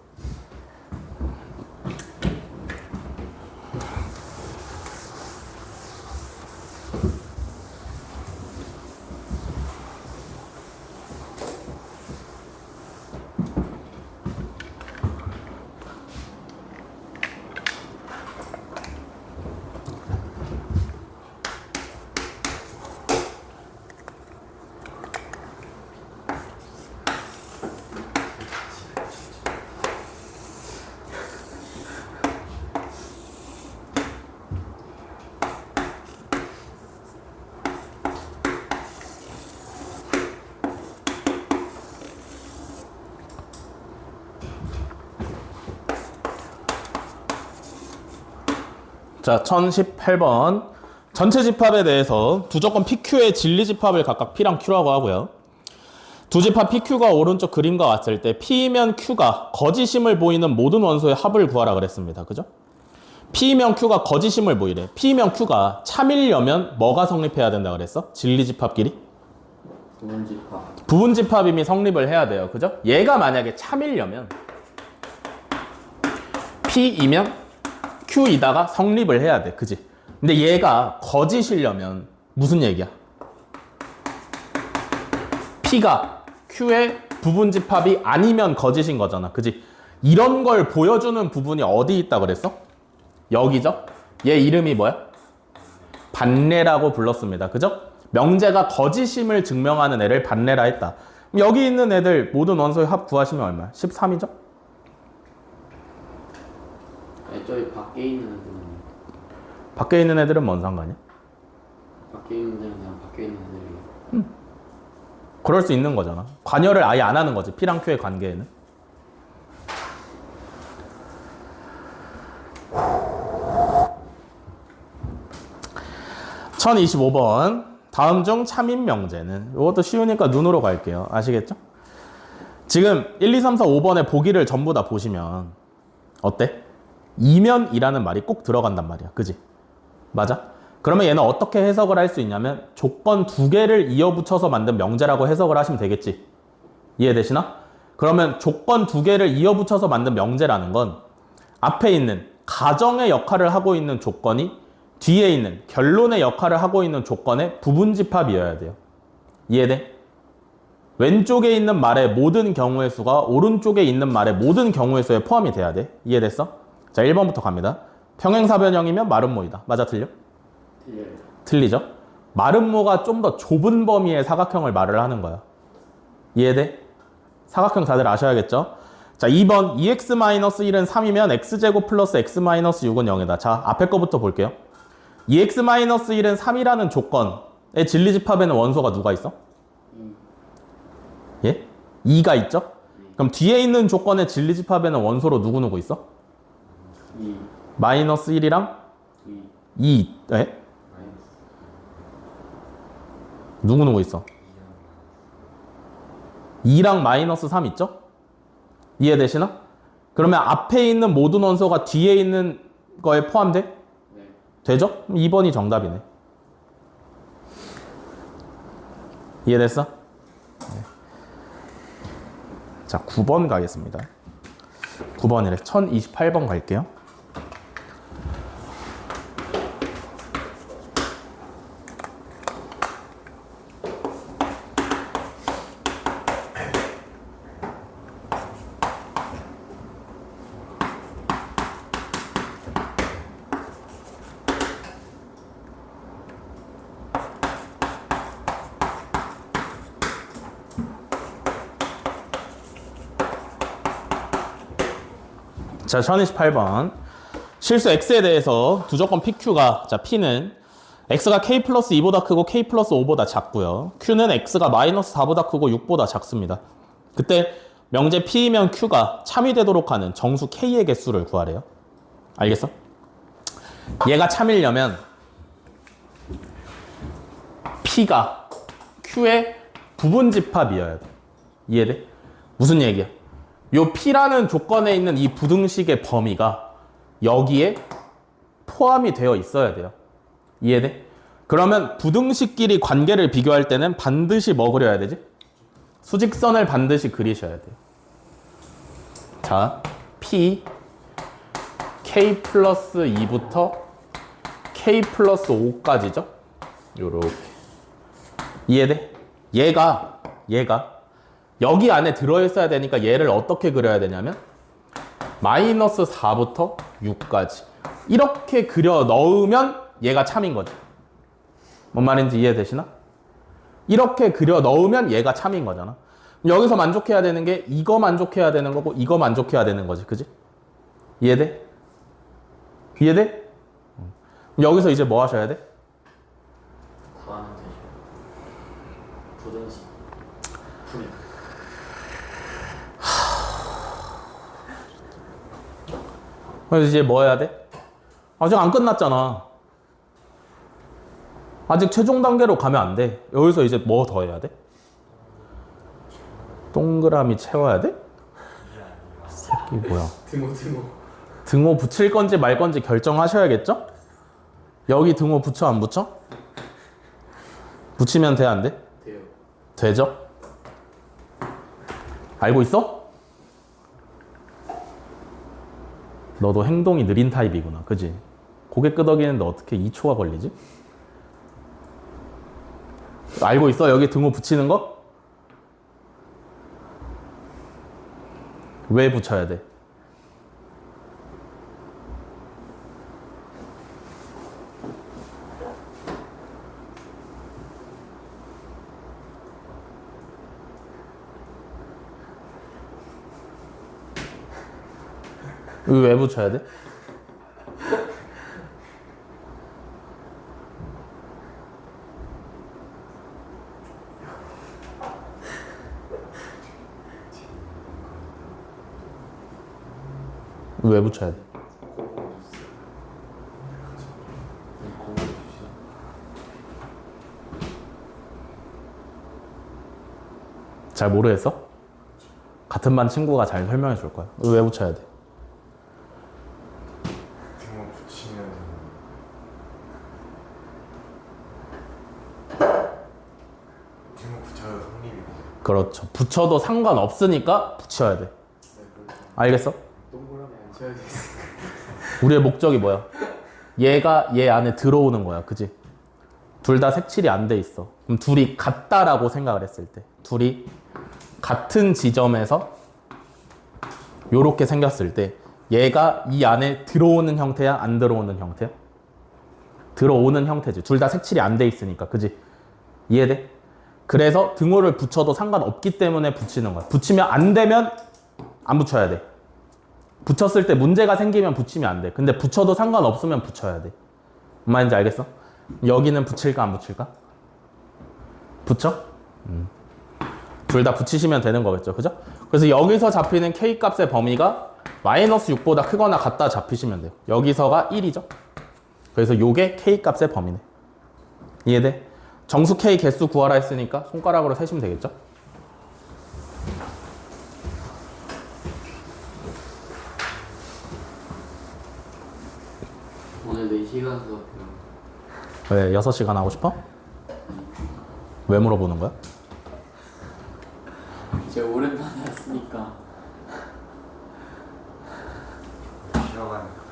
자, 1018번. 전체 집합에 대해서 두 조건 PQ의 진리 집합을 각각 P랑 Q라고 하고요. 두 집합 PQ가 오른쪽 그림과 왔을 때 P면 Q가 거짓임을 보이는 모든 원소의 합을 구하라 그랬습니다. 그죠? P면 Q가 거짓임을 보이래. P면 Q가 참이려면 뭐가 성립해야 된다 그랬어? 진리 집합끼리?
부분 집합.
부분 집합임이 성립을 해야 돼요. 그죠? 얘가 만약에 참이려면 P이면 Q이다가 성립을 해야 돼. 그지? 근데 얘가 거짓이려면 무슨 얘기야? P가 Q의 부분 집합이 아니면 거짓인 거잖아. 그지? 이런 걸 보여주는 부분이 어디 있다 그랬어? 여기죠? 얘 이름이 뭐야? 반례라고 불렀습니다. 그죠? 명제가 거짓임을 증명하는 애를 반례라 했다. 그럼 여기 있는 애들 모든 원소의 합 구하시면 얼마야? 13이죠?
아니, 저기 밖에 있는 애들은
밖에 있는 애들은 뭔 상관이야?
밖에 있는 애들은 그냥 밖에 있는 애들이.
그럴 수 있는 거잖아. 관여를 아예 안 하는 거지. P랑 Q의 관계에는. (1025번) 다음 중 참인 명제는, 이것도 쉬우니까 눈으로 갈게요. 아시겠죠? 지금 1, 2, 3, 4, 5번의 보기를 전부 다 보시면 어때? 이면이라는 말이 꼭 들어간단 말이야. 그지? 맞아? 그러면 얘는 어떻게 해석을 할 수 있냐면 조건 두 개를 이어붙여서 만든 명제라고 해석을 하시면 되겠지. 이해되시나? 그러면 조건 두 개를 이어붙여서 만든 명제라는 건 앞에 있는 가정의 역할을 하고 있는 조건이 뒤에 있는 결론의 역할을 하고 있는 조건의 부분 집합이어야 돼요. 이해돼? 왼쪽에 있는 말의 모든 경우의 수가 오른쪽에 있는 말의 모든 경우의 수에 포함이 돼야 돼. 이해됐어? 자, 1번부터 갑니다. 평행사변형이면 마름모이다. 맞아, 틀려?
틀려요.
틀리죠? 마름모가 좀 더 좁은 범위의 사각형을 말을 하는 거야. 이해돼? 사각형 다들 아셔야겠죠? 자, 2번 2x-1은 3이면 x제곱 플러스 x-6은 0이다. 자, 앞에 거부터 볼게요. 2x-1은 3이라는 조건의 진리집합에는 원소가 누가 있어? 예? 2가 있죠? 그럼 뒤에 있는 조건의 진리집합에는 원소로 누구 있어? 마이너스 1이랑 2. 예? 누구 있어? 2랑 마이너스 3 있죠? 이해되시나? 그러면 앞에 있는 모든 원소가 뒤에 있는 거에 포함돼?
네.
되죠? 2번이 정답이네. 이해됐어? 네. 자, 9번 가겠습니다. 9번이래. 1028번 갈게요. 자, 1028번. 실수 x에 대해서 두 조건 PQ가, 자, P는 x가 k 플러스 2보다 크고 k 플러스 5보다 작고요. Q는 x가 마이너스 4보다 크고 6보다 작습니다. 그때 명제 P이면 Q가 참이 되도록 하는 정수 k의 개수를 구하래요. 알겠어? 얘가 참이려면 P가 Q의 부분 집합이어야 돼. 이해돼? 무슨 얘기야? 요 P라는 조건에 있는 이 부등식의 범위가 여기에 포함이 되어 있어야 돼요. 이해돼? 그러면 부등식끼리 관계를 비교할 때는 반드시 뭐 그려야 되지? 수직선을 반드시 그리셔야 돼요. 자, P K 플러스 2부터 K 플러스 5까지죠? 요렇게. 이해돼? 얘가 여기 안에 들어있어야 되니까 얘를 어떻게 그려야 되냐면 마이너스 4부터 6까지 이렇게 그려 넣으면 얘가 참인 거지. 뭔 말인지 이해되시나? 이렇게 그려 넣으면 얘가 참인 거잖아. 여기서 만족해야 되는 게 이거 만족해야 되는 거고 이거 만족해야 되는 거지. 그지? 이해돼? 이해돼? 여기서 이제 뭐 하셔야 돼?
구하면 되죠. 부등식. 풀이.
그래서 이제 뭐 해야 돼? 아직 안 끝났잖아. 아직 최종 단계로 가면 안 돼. 여기서 이제 뭐 더 해야 돼? 동그라미 채워야 돼? 새끼 뭐야?
등호.
등호 붙일 건지 말 건지 결정하셔야겠죠? 여기 등호 붙여 안 붙여? 붙이면 돼 안 돼?
돼요.
되죠? 알고 있어? 너도 행동이 느린 타입이구나. 그지? 고개 끄덕이는데 어떻게 2초가 걸리지? 알고 있어? 여기 등호 붙이는 거? 왜 붙여야 돼? 이거 왜 붙여야 돼? 왜 붙여야 돼? 잘 모르겠어? 같은 반 친구가 잘 설명해 줄 거야. 왜 붙여야 돼?
등호 붙이면 등호 붙여도 성립이고.
그렇죠. 붙여도 상관없으니까 붙여야 돼. 알겠어?
동그라미 안 쳐야 되겠어.
우리의 목적이 뭐야? 얘가 얘 안에 들어오는 거야. 그지? 둘 다 색칠이 안 돼 있어. 그럼 둘이 같다라고 생각을 했을 때. 둘이 같은 지점에서 요렇게 생겼을 때 얘가 이 안에 들어오는 형태야? 안 들어오는 형태야? 들어오는 형태지. 둘 다 색칠이 안 돼 있으니까. 그지? 이해돼? 그래서 등호를 붙여도 상관없기 때문에 붙이는 거야. 붙이면 안 되면 안 붙여야 돼. 붙였을 때 문제가 생기면 붙이면 안 돼. 근데 붙여도 상관없으면 붙여야 돼. 뭔 말인지 알겠어? 여기는 붙일까 안 붙일까? 붙여? 둘 다 붙이시면 되는 거겠죠. 그죠? 그래서 여기서 잡히는 K 값의 범위가 마이너스 6보다 크거나 같다 잡히시면 돼요. 여기서가 1이죠. 그래서 요게 K 값의 범위네. 이해돼? 정수 K 개수 구하라 했으니까 손가락으로 세시면 되겠죠?
오늘 4시간 수업이요.
왜 6시간 하고 싶어? 왜 물어보는 거야?
제가 오랜만에 왔으니까.
쉬어가니까.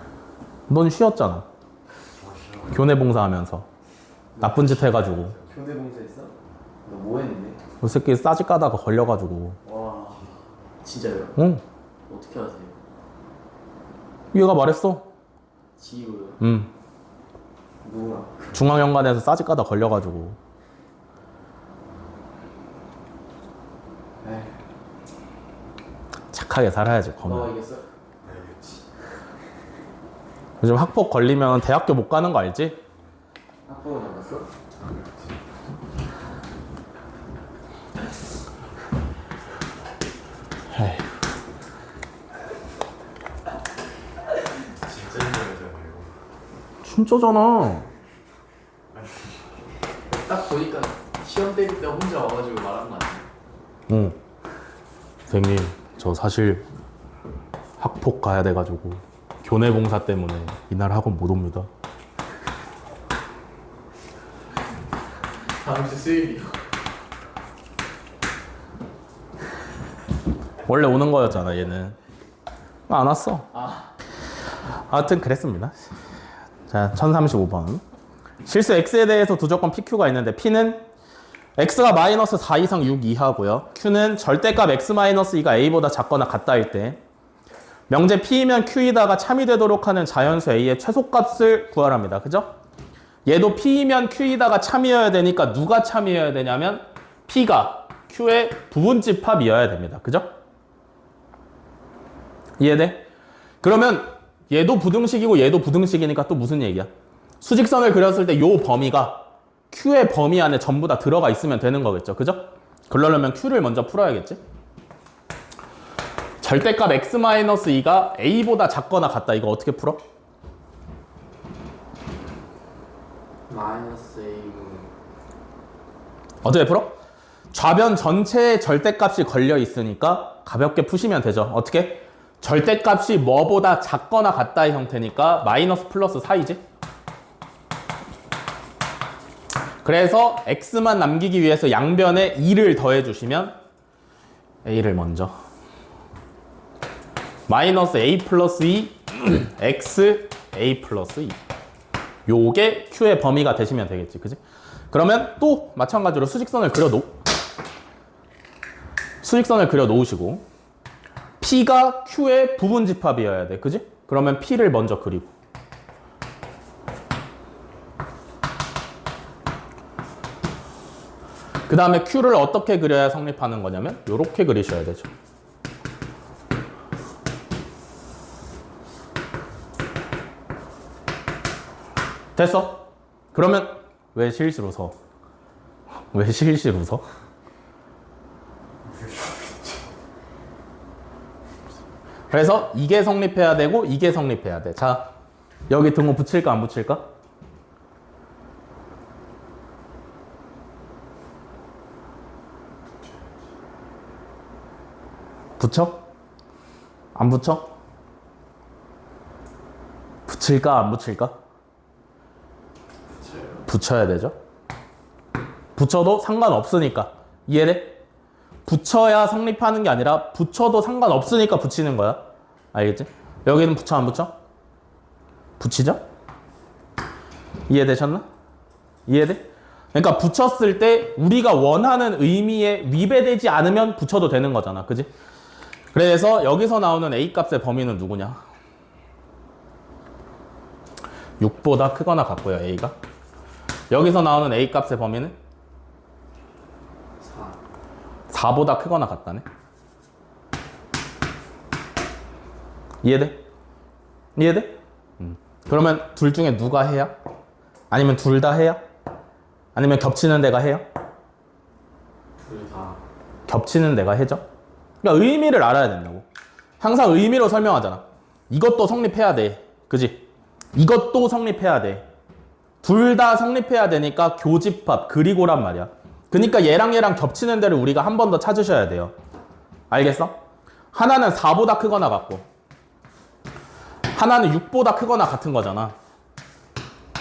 넌 쉬었잖아.
저 쉬어가니까.
교내 봉사하면서. 나쁜 짓 해가지고.
교내 봉사했어? 너 뭐 했는데?
그 새끼 싸지 까다가 걸려가지고.
와. 진짜요?
응.
어떻게 하세요?
얘가 말했어.
지우요? 누구랑?
중앙연관에서 싸지 까다 걸려가지고.
에이.
착하게 살아야지,
너가
거면.
이겼어?
알겠지.
요즘 학폭 걸리면 대학교 못 가는 거 알지?
학부모 나갔어?
에이.
진짜 힘들잖아요.
진짜잖아.
딱 보니까 시험 때릴 때 혼자 와가지고 말한 거 아니야?
응. 선생님, 저 사실 학폭 가야 돼가지고 교내 봉사 때문에 이날 학원 못 옵니다.
다음 주 수요일이요.
원래 오는 거였잖아, 얘는. 안 왔어. 하여튼 그랬습니다. 자, 1035번. 실수 x에 대해서 두조건 pq가 있는데 p는 x가 마이너스 4 이상 6 이하고요. q는 절대값 x 마이너스 2가 a보다 작거나 같다일 때 명제 p이면 q이다가 참이 되도록 하는 자연수 a의 최소값을 구하랍니다. 그죠? 얘도 p이면 q이다가 참이어야 되니까 누가 참이어야 되냐면 p가 q의 부분집합이어야 됩니다. 그죠? 이해돼? 그러면 얘도 부등식이고 얘도 부등식이니까 또 무슨 얘기야? 수직선을 그렸을 때 요 범위가 Q의 범위 안에 전부 다 들어가 있으면 되는 거겠죠. 그죠? 그러려면 Q를 먼저 풀어야겠지? 절대값 X-2가 A보다 작거나 같다. 이거 어떻게 풀어?
마이너스 A분
어떻게 풀어? 좌변 전체에 절대값이 걸려 있으니까 가볍게 푸시면 되죠. 어떻게? 절대값이 뭐보다 작거나 같다의 형태니까 마이너스 플러스 사이지. 그래서 x만 남기기 위해서 양변에 2를 더해 주시면 a를 먼저 마이너스 a 플러스 2 x a 플러스 2 요게 q의 범위가 되시면 되겠지. 그지? 그러면 또 마찬가지로 수직선을 그려 놓으시고 P가 Q의 부분 집합이어야 돼. 그지? 그러면 P를 먼저 그리고 그 다음에 Q를 어떻게 그려야 성립하는 거냐면 이렇게 그리셔야 되죠. 됐어? 그러면 왜 실실 웃어? 왜 실실 웃어? 그래서 이게 성립해야 되고 이게 성립해야 돼. 자, 여기 등호 붙일까 안 붙일까? 붙여? 안 붙여? 붙일까 안 붙일까? 붙여야 되죠. 붙여도 상관없으니까. 이해돼? 붙여야 성립하는 게 아니라 붙여도 상관없으니까 붙이는 거야. 알겠지? 여기는 붙여 안 붙여? 붙이죠? 이해되셨나? 이해돼? 그러니까 붙였을 때 우리가 원하는 의미에 위배되지 않으면 붙여도 되는 거잖아. 그지? 그래서 여기서 나오는 A 값의 범위는 누구냐? 6보다 크거나 같고요. A가. 여기서 나오는 A 값의 범위는 4보다 크거나 같다네. 이해돼? 이해돼? 그러면 둘 중에 누가 해야? 아니면 둘 다 해야? 아니면 겹치는 데가 해야?
둘 다.
겹치는 데가 해죠? 그러니까 의미를 알아야 된다고. 항상 의미로 설명하잖아. 이것도 성립해야 돼. 그지? 이것도 성립해야 돼. 둘 다 성립해야 되니까 교집합 그리고란 말이야. 그러니까 얘랑 얘랑 겹치는 데를 우리가 한 번 더 찾으셔야 돼요. 알겠어? 하나는 4보다 크거나 같고 하나는 6보다 크거나 같은 거잖아.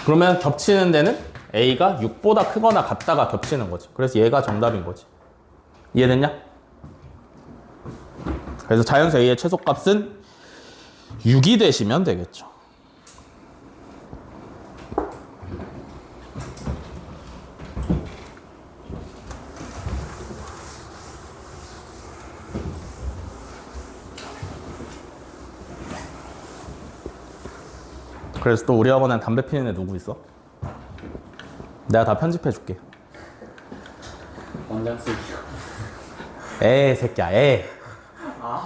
그러면 겹치는 데는 A가 6보다 크거나 같다가 겹치는 거지. 그래서 얘가 정답인 거지. 이해됐냐? 그래서 자연수 A의 최소값은 6이 되시면 되겠죠. 그래서 또 우리 학원엔 담배 피는 애 누구 있어? 내가 다 편집해 줄게.
원장 쓰기.
에 새끼야 에.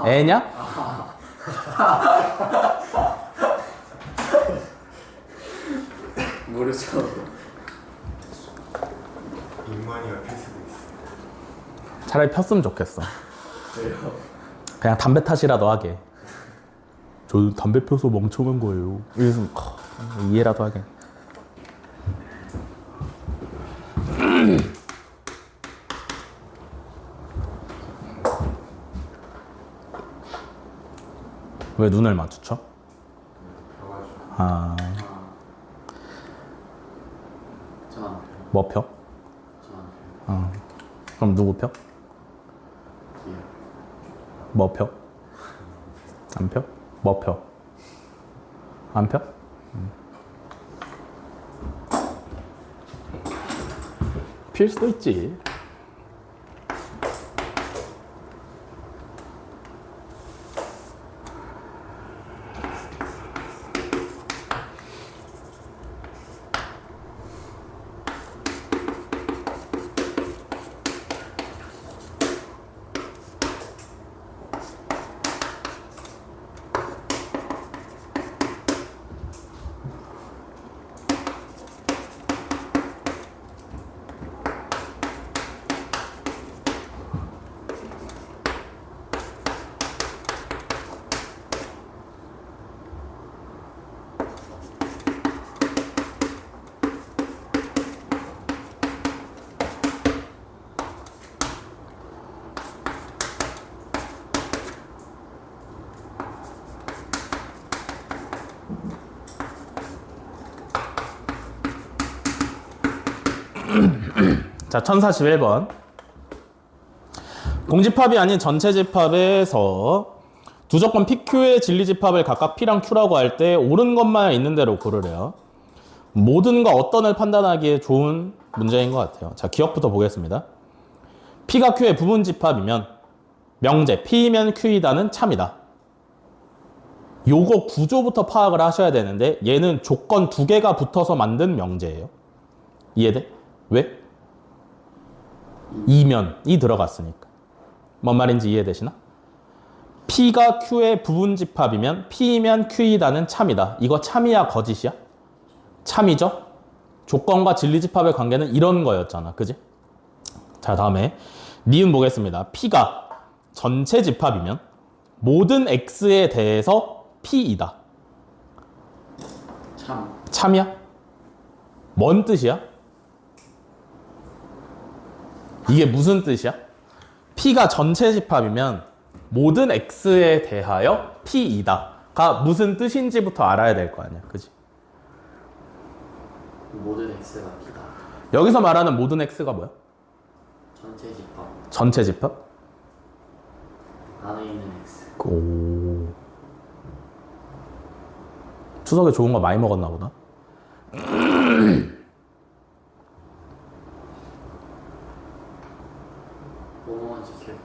애냐?
모르죠.
인간이가 필 수도 있어.
차라리 폈으면 좋겠어.
왜요?
그냥 담배 탓이라도 하게. 저 담배 펴서 멍청한 거예요. 그래서 이해라도 하게. 왜 눈을 마주쳐?
펴가지고.
아,
저안 펴요.
뭐 펴?
저안 펴요.
그럼 누구 펴?
뒤에.
뭐 펴? 안 펴? 뭐 펴? 안 펴? 필 수도 있지. 자, 1041번. 공집합이 아닌 전체 집합에서 두 조건 PQ의 진리 집합을 각각 P랑 Q라고 할 때 옳은 것만 있는 대로 고르래요. 모든과 어떤을 판단하기에 좋은 문제인 것 같아요. 자, 기억부터 보겠습니다. P가 Q의 부분 집합이면 명제 P이면 Q이다는 참이다. 요거 구조부터 파악을 하셔야 되는데 얘는 조건 두 개가 붙어서 만든 명제예요. 이해돼? 왜? 이면이 들어갔으니까. 뭔 말인지 이해되시나? P가 Q의 부분 집합이면 P이면 Q이다는 참이다. 이거 참이야 거짓이야? 참이죠? 조건과 진리 집합의 관계는 이런 거였잖아. 그지? 자, 다음에 니은 보겠습니다. P가 전체 집합이면 모든 X에 대해서 P이다. 참이야? 뭔 뜻이야? 이게 무슨 뜻이야? P가 전체 집합이면 모든 X에 대하여 P이다가 무슨 뜻인지부터 알아야 될 거 아니야. 그지?
모든 X가 P다.
여기서 말하는 모든 X가 뭐야?
전체 집합.
전체 집합?
안에 있는 X.
오. 추석에 좋은 거 많이 먹었나 보다.
뭐뭐만 지켜야 된다.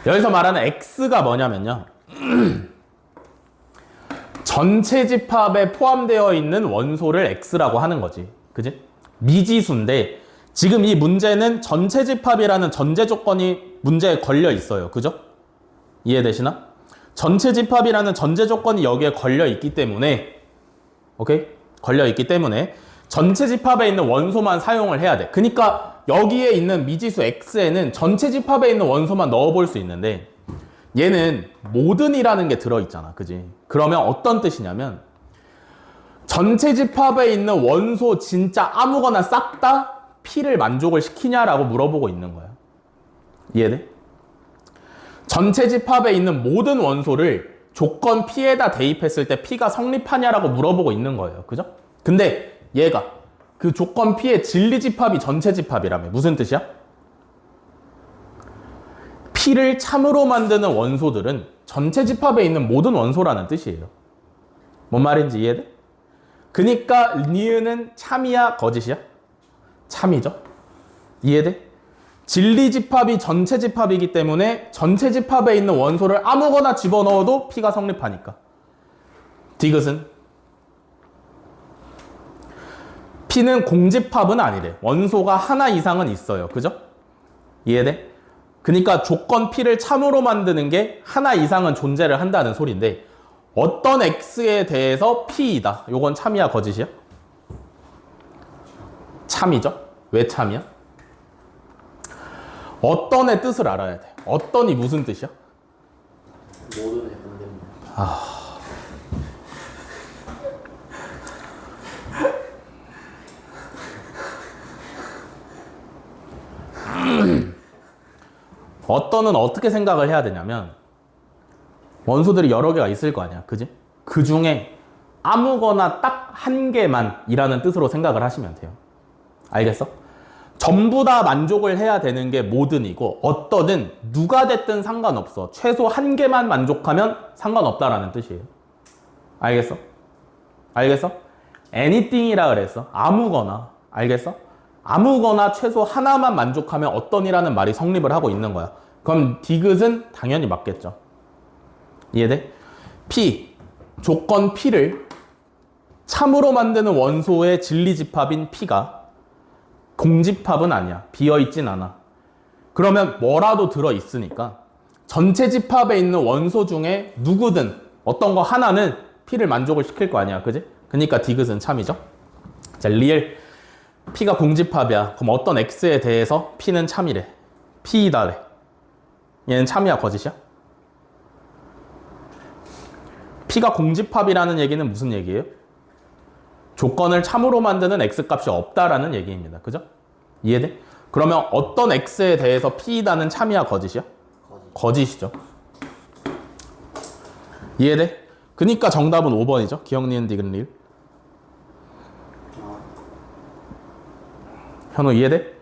여기서 말하는 X가 뭐냐면요. 전체 집합에 포함되어 있는 원소를 X라고 하는 거지. 그지? 미지수인데 지금 이 문제는 전체 집합이라는 전제 조건이 문제에 걸려 있어요. 그죠? 이해되시나? 전체 집합이라는 전제 조건이 여기에 걸려 있기 때문에 오케이? 걸려 있기 때문에 전체 집합에 있는 원소만 사용을 해야 돼. 그러니까 여기에 있는 미지수 X에는 전체 집합에 있는 원소만 넣어볼 수 있는데 얘는 모든이라는 게 들어있잖아. 그지? 그러면 어떤 뜻이냐면 전체 집합에 있는 원소 진짜 아무거나 싹 다 P를 만족을 시키냐라고 물어보고 있는 거야. 이해돼? 전체 집합에 있는 모든 원소를 조건 P에다 대입했을 때 P가 성립하냐라고 물어보고 있는 거예요. 그죠? 근데 얘가 그 조건 P의 진리 집합이 전체 집합이라며. 무슨 뜻이야? P를 참으로 만드는 원소들은 전체 집합에 있는 모든 원소라는 뜻이에요. 뭔 말인지 이해돼? 그니까 니은은 참이야 거짓이야? 참이죠. 이해돼? 진리 집합이 전체 집합이기 때문에 전체 집합에 있는 원소를 아무거나 집어넣어도 P가 성립하니까. 디귿은? P는 공집합은 아니래. 원소가 하나 이상은 있어요. 그죠? 이해돼? 그러니까 조건 P를 참으로 만드는 게 하나 이상은 존재를 한다는 소리인데 어떤 X에 대해서 P이다. 요건 참이야 거짓이야? 참이죠. 왜 참이야? 어떤의 뜻을 알아야 돼. 어떤이 무슨 뜻이야?
모든의 반대입니다.
어떤은 어떻게 생각을 해야 되냐면 원소들이 여러 개가 있을 거 아니야. 그지? 그 중에 아무거나 딱 한 개만이라는 뜻으로 생각을 하시면 돼요. 알겠어? 전부 다 만족을 해야 되는 게 모든이고 어떤은 누가 됐든 상관없어. 최소 한 개만 만족하면 상관없다라는 뜻이에요. 알겠어? 알겠어? anything이라 그랬어. 아무거나. 알겠어? 아무거나 최소 하나만 만족하면 어떤이라는 말이 성립을 하고 있는 거야. 그럼 디귿은 당연히 맞겠죠. 이해돼? P, 조건 P를 참으로 만드는 원소의 진리 집합인 P가 공집합은 아니야. 비어있진 않아. 그러면 뭐라도 들어있으니까 전체 집합에 있는 원소 중에 누구든 어떤 거 하나는 P를 만족을 시킬 거 아니야. 그지? 그러니까 디귿은 참이죠. 자, 리을 P가 공집합이야. 그럼 어떤 X에 대해서 P는 참이래. P이다래. 얘는 참이야 거짓이야? P가 공집합이라는 얘기는 무슨 얘기예요? 조건을 참으로 만드는 X값이 없다라는 얘기입니다. 그죠? 이해돼? 그러면 어떤 X에 대해서 P이다는 참이야 거짓이야? 거짓이죠. 이해돼? 그니까 정답은 5번이죠. 기억, 니은, 디귿, 리을. 현우 이해돼?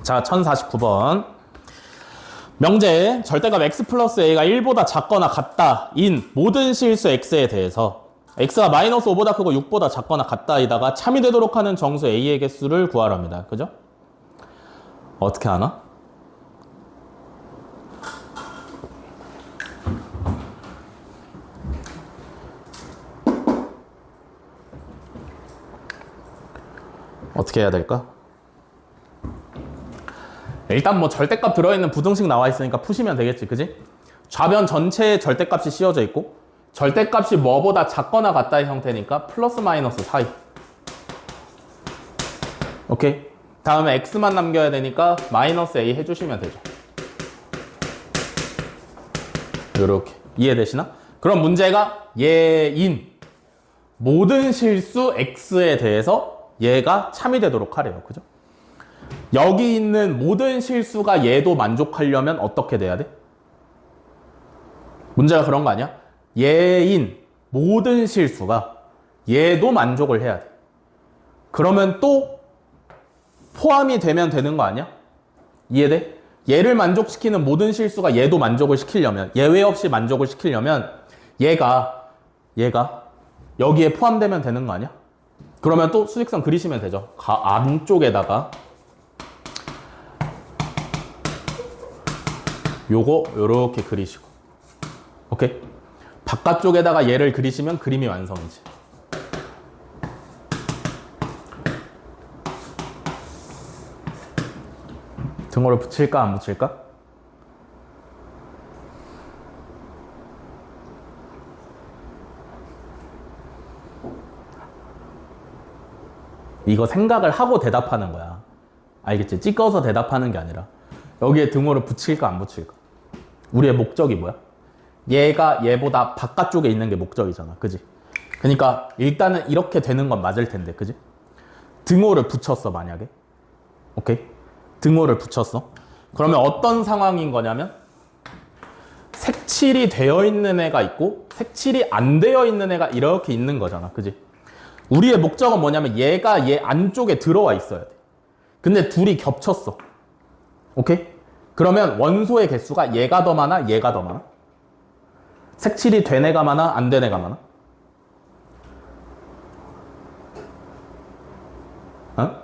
자, 1049번. 명제 절대값 x 플러스 a가 1보다 작거나 같다인 모든 실수 x에 대해서 x가 마이너스 5보다 크고 6보다 작거나 같다이다가 참이 되도록 하는 정수 a의 개수를 구하랍니다. 그죠? 어떻게 하나? 어떻게 해야 될까? 일단 뭐 절대값 들어있는 부등식 나와 있으니까 푸시면 되겠지, 그지? 좌변 전체에 절대값이 씌워져 있고 절대값이 뭐보다 작거나 같다의 형태니까 플러스 마이너스 사이. 오케이. 다음에 x만 남겨야 되니까 마이너스 a 해주시면 되죠. 요렇게. 이해되시나? 그럼 문제가 얘인 모든 실수 x에 대해서 얘가 참이 되도록 하래요. 그죠? 여기 있는 모든 실수가 얘도 만족하려면 어떻게 돼야 돼? 문제가 그런 거 아니야? 얘인 모든 실수가 얘도 만족을 해야 돼. 그러면 또 포함이 되면 되는 거 아니야? 이해돼? 얘를 만족시키는 모든 실수가 얘도 만족을 시키려면, 예외 없이 만족을 시키려면 얘가 여기에 포함되면 되는 거 아니야? 그러면 또 수직선 그리시면 되죠. 안쪽에다가 요거 요렇게 그리시고, 오케이? 바깥쪽에다가 얘를 그리시면 그림이 완성이지. 등호를 붙일까 안 붙일까? 이거 생각을 하고 대답하는 거야. 알겠지? 찍어서 대답하는 게 아니라 여기에 등호를 붙일까 안 붙일까? 우리의 목적이 뭐야? 얘가 얘보다 바깥쪽에 있는 게 목적이잖아. 그지? 그러니까 일단은 이렇게 되는 건 맞을 텐데. 그지? 등호를 붙였어, 만약에. 오케이? 등호를 붙였어. 그러면 어떤 상황인 거냐면 색칠이 되어 있는 애가 있고 색칠이 안 되어 있는 애가 이렇게 있는 거잖아. 그지? 우리의 목적은 뭐냐면 얘가 얘 안쪽에 들어와 있어야 돼. 근데 둘이 겹쳤어. 오케이? 그러면 원소의 개수가 얘가 더 많아? 얘가 더 많아? 색칠이 된 애가 많아? 안 된 애가 많아? 어?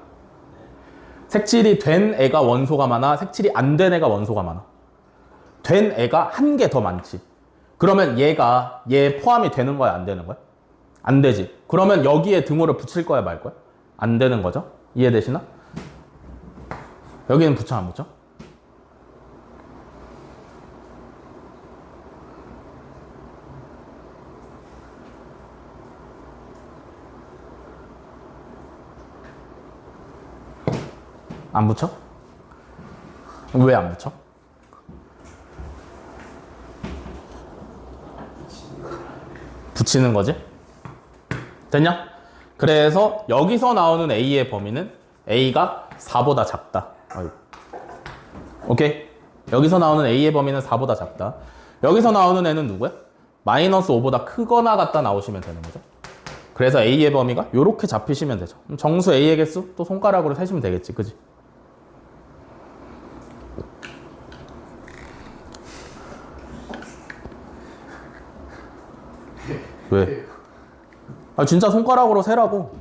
색칠이 된 애가 원소가 많아? 색칠이 안 된 애가 원소가 많아? 된 애가 한 개 더 많지. 그러면 얘가 얘 포함이 되는 거야? 안 되는 거야? 안 되지. 그러면 여기에 등호를 붙일 거야? 말 거야? 안 되는 거죠? 이해되시나? 여기는 붙여 안 붙여? 안 붙여? 왜 안 붙여? 붙이는 거지? 됐냐? 그래서 여기서 나오는 A의 범위는 A가 4보다 작다. 오케이? 여기서 나오는 A의 범위는 4보다 작다. 여기서 나오는 애는 누구야? 마이너스 5보다 크거나 같다 나오시면 되는 거죠. 그래서 A의 범위가 이렇게 잡히시면 되죠. 그럼 정수 A의 개수 또 손가락으로 세시면 되겠지. 그지? 왜? 아, 진짜 손가락으로 세라고.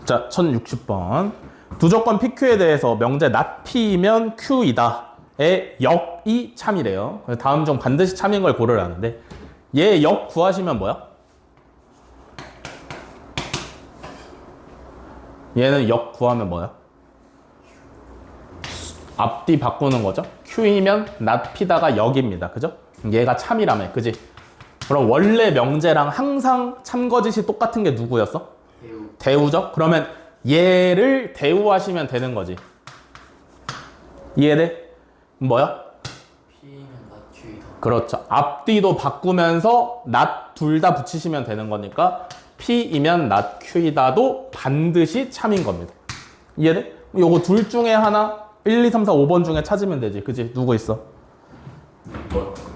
자, 1060번. 두 조건 PQ에 대해서 명제 not P이면 Q이다의 역이 참이래요. 그래서 다음 중 반드시 참인 걸 고르라는데 얘 역 구하시면 뭐야? 얘는 역 구하면 뭐야? 앞뒤 바꾸는 거죠. Q이면 not P다가 역입니다. 그죠? 얘가 참이라며. 그지? 그럼 원래 명제랑 항상 참거짓이 똑같은 게 누구였어?
대우.
대우죠? 그러면 얘를 대우하시면 되는 거지. 이해돼? 뭐야?
P면 낮추이다.
그렇죠. 앞뒤도 바꾸면서 not 둘 다 붙이시면 되는 거니까 P이면 not Q이다도 반드시 참인 겁니다. 이해돼? 요거 둘 중에 하나 1, 2, 3, 4, 5번 중에 찾으면 되지. 그지? 누구 있어?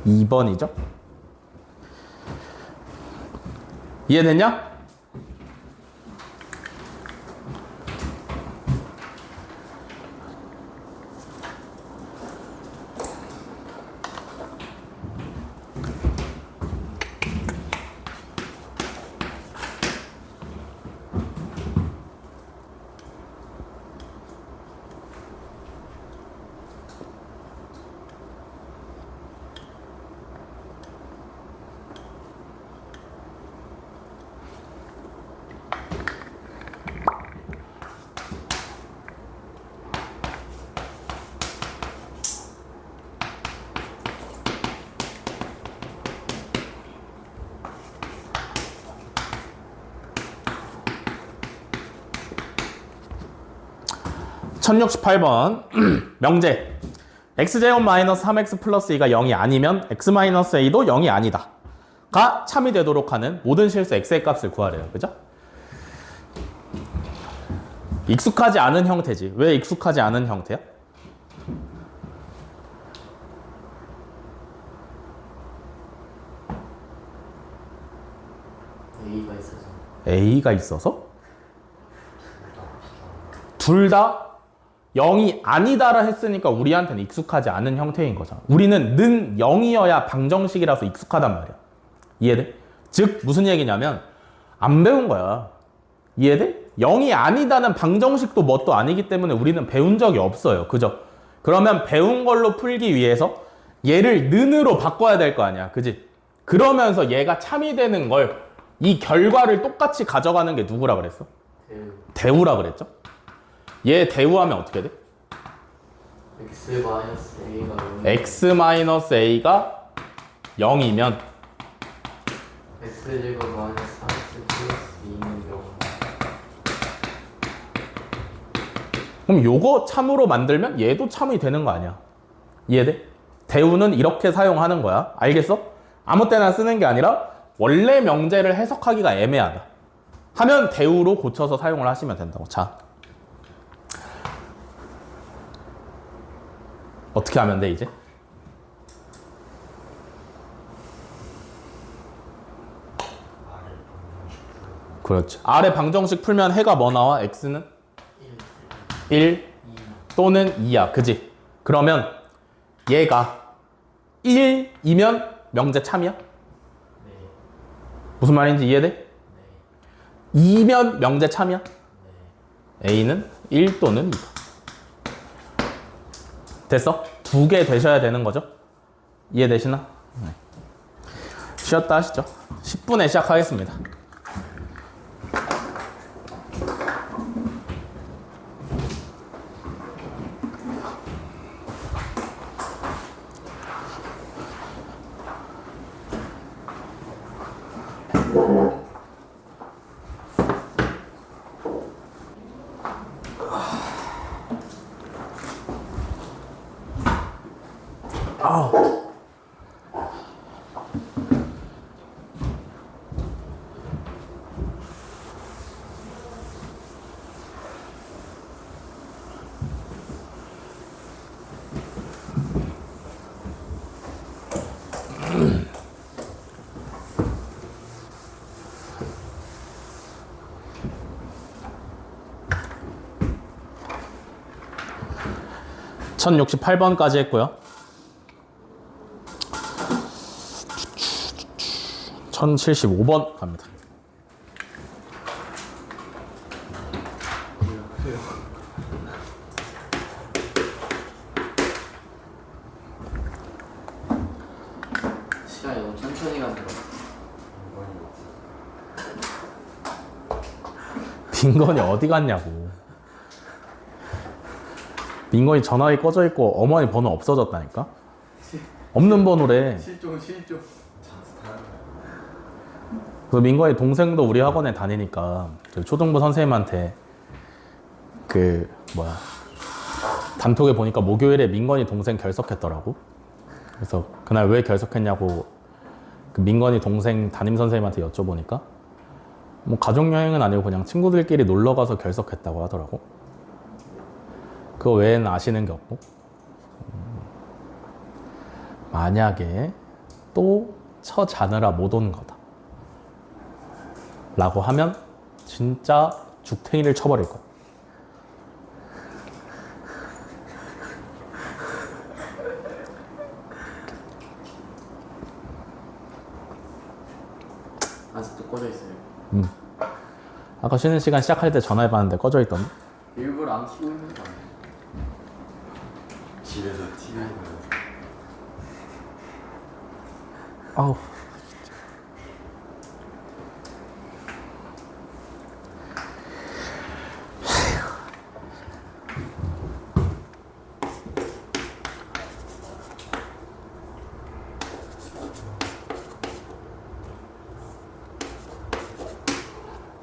2번이죠? 이해됐냐? (1068번) 명제 x제곱 마이너스 3x 플러스 2가 0이 아니면 x 마이너스 a도 0이 아니다 가 참이 되도록 하는 모든 실수 x의 값을 구하래요. 그죠? 익숙하지 않은 형태지. 왜 익숙하지 않은 형태야?
A가 있어서.
a가 있어서? 둘 다 0이 아니다라 했으니까 우리한테는 익숙하지 않은 형태인 거잖아. 우리는 는 0이어야 방정식이라서 익숙하단 말이야. 이해돼? 즉 무슨 얘기냐면 안 배운 거야. 이해돼? 0이 아니다는 방정식도 뭣도 아니기 때문에 우리는 배운 적이 없어요. 그죠? 그러면 배운 걸로 풀기 위해서 얘를 는으로 바꿔야 될 거 아니야. 그지? 그러면서 얘가 참이 되는 걸 이 결과를 똑같이 가져가는 게 누구라 그랬어?
대우.
대우라 그랬죠? 얘 대우하면 어떻게 돼?
X 마이너스 A가 0.
x-a가 0이면
X제곱 마이너스 3X 플러스 2는 0.
그럼 요거 참으로 만들면 얘도 참이 되는 거 아니야. 이해돼? 대우는 이렇게 사용하는 거야. 알겠어? 아무 때나 쓰는 게 아니라 원래 명제를 해석하기가 애매하다 하면 대우로 고쳐서 사용을 하시면 된다고. 자, 어떻게 하면 돼 이제? 그렇지. 아래 방정식 풀면 해가 뭐 나와? x는 1 또는 2야. 그지? 그러면 얘가 1이면 명제 참이야?
네.
무슨 말인지 이해돼?
네.
2면 명제 참이야?
네.
a는 1 또는 2다. 됐어? 두 개 되셔야 되는 거죠? 이해되시나? 네. 쉬었다 하시죠. 10분에 시작하겠습니다. (1068번까지) 했고요. 1075번 갑니다.
시간이 너무 천천히 간다.
민건이 어디 갔냐고. 민건이 전화기 꺼져 있고 어머니 번호 없어졌다니까? 없는 번호래.
실종.
그 민건이 동생도 우리 학원에 다니니까 그 초등부 선생님한테 그 뭐야 단톡에 보니까 목요일에 민건이 동생 결석했더라고. 그래서 그날 왜 결석했냐고 그 민건이 동생 담임 선생님한테 여쭤보니까 뭐 가족 여행은 아니고 그냥 친구들끼리 놀러 가서 결석했다고 하더라고. 그거 외에는 아시는 게 없고. 만약에 또 처자느라 못 온 거다 라고 하면 진짜 죽탱이를 쳐버릴 거야.
아직도 꺼져 있어요.
아까 쉬는 시간 시작할 때 전화해봤는데 꺼져 있던데.
일부러 안 키고 있는 거 아니에요?
집에서 TV 보면
아우.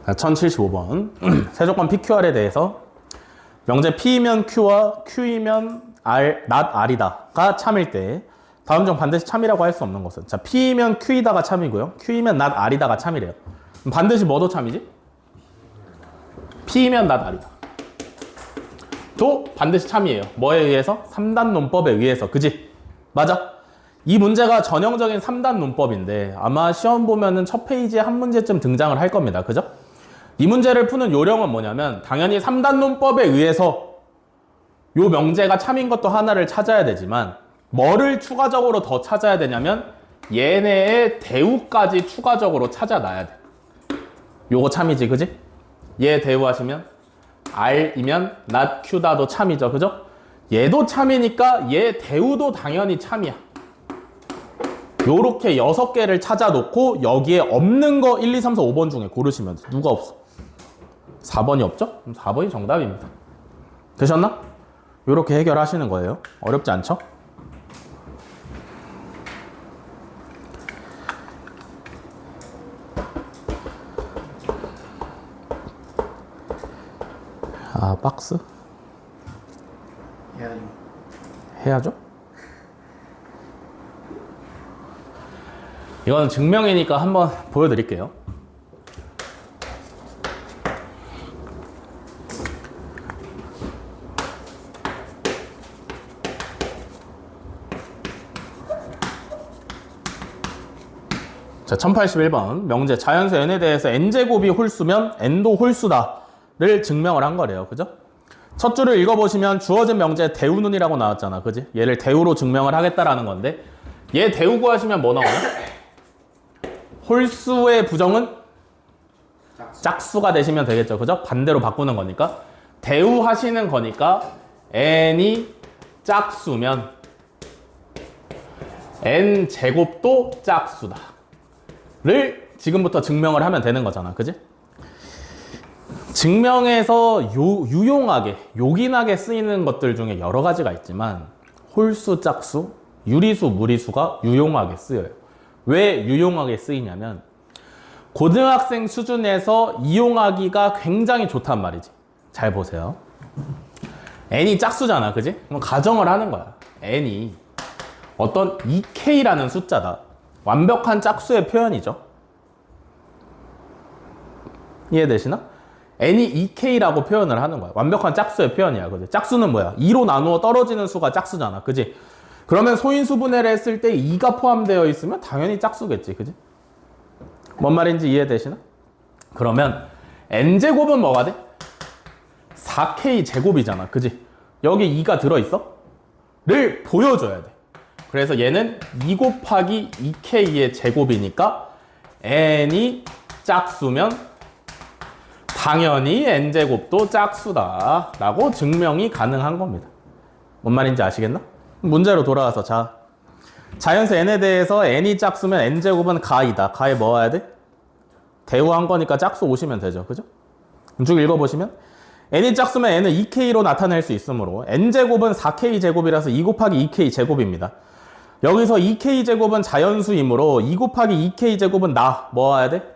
자, 1075번 세조건 PQR에 대해서 명제 P이면 Q와 Q이면 R, not R이다가 참일 때 다음 중 반드시 참이라고 할 수 없는 것은 자 P이면 Q이다가 참이고요 Q이면 not R이다가 참이래요. 그럼 반드시 뭐도 참이지? P이면 not R이다 도 반드시 참이에요. 뭐에 의해서? 3단 논법에 의해서. 그지? 맞아? 이 문제가 전형적인 3단 논법인데 아마 시험 보면은 첫 페이지에 한 문제쯤 등장을 할 겁니다. 그죠? 이 문제를 푸는 요령은 뭐냐면 당연히 3단 논법에 의해서 요 명제가 참인 것도 하나를 찾아야 되지만 뭐를 추가적으로 더 찾아야 되냐면 얘네의 대우까지 추가적으로 찾아놔야 돼. 요거 참이지, 그지? 얘 대우하시면 R이면 not Q다도 참이죠, 그죠? 얘도 참이니까 얘 대우도 당연히 참이야. 요렇게 6개를 찾아놓고 여기에 없는 거 1, 2, 3, 4, 5번 중에 고르시면 돼. 누가 없어? 4번이 없죠? 그럼 4번이 정답입니다. 되셨나? 요렇게 해결하시는 거예요. 어렵지 않죠? 아, 박스?
해야죠.
해야죠? 이거는 증명이니까 한번 보여드릴게요. 자, 1081번 명제 자연수 n에 대해서 n제곱이 홀수면 n도 홀수다를 증명을 한 거래요. 그죠? 첫 줄을 읽어보시면 주어진 명제 대우눈이라고 나왔잖아. 그지? 얘를 대우로 증명을 하겠다라는 건데 얘 대우 구하시면 뭐 나오냐? 홀수의 부정은 짝수가 되시면 되겠죠. 그죠? 반대로 바꾸는 거니까 대우 하시는 거니까 n이 짝수면 n 제곱도 짝수다 를 지금부터 증명을 하면 되는 거잖아. 그지? 증명에서 유용하게 요긴하게 쓰이는 것들 중에 여러 가지가 있지만 홀수, 짝수, 유리수, 무리수가 유용하게 쓰여요. 왜 유용하게 쓰이냐면 고등학생 수준에서 이용하기가 굉장히 좋단 말이지. 잘 보세요. n이 짝수잖아. 그지? 그럼 가정을 하는 거야. n이 어떤 2k라는 숫자다. 완벽한 짝수의 표현이죠. 이해되시나? n이 2k라고 표현을 하는 거야. 완벽한 짝수의 표현이야. 그지? 짝수는 뭐야? 2로 나누어 떨어지는 수가 짝수잖아. 그지? 그러면 소인수분해를 했을 때 2가 포함되어 있으면 당연히 짝수겠지. 그지? 뭔 말인지 이해되시나? 그러면 n제곱은 뭐가 돼? 4k 제곱이잖아. 그지? 여기 2가 들어있어? 를 보여줘야 돼. 그래서 얘는 2 곱하기 2k의 제곱이니까 n이 짝수면 당연히 n제곱도 짝수다 라고 증명이 가능한 겁니다. 뭔 말인지 아시겠나? 문제로 돌아와서 자연수 n에 대해서 n이 짝수면 n제곱은 가이다. 가에 뭐 와야 돼? 대우한 거니까 짝수 오시면 되죠. 그죠? 쭉 읽어보시면 n이 짝수면 n은 2k로 나타낼 수 있으므로 n제곱은 4k 제곱이라서 2 곱하기 2k 제곱입니다. 여기서 2k 제곱은 자연수이므로 2 곱하기 2k 제곱은 뭐 와야 돼?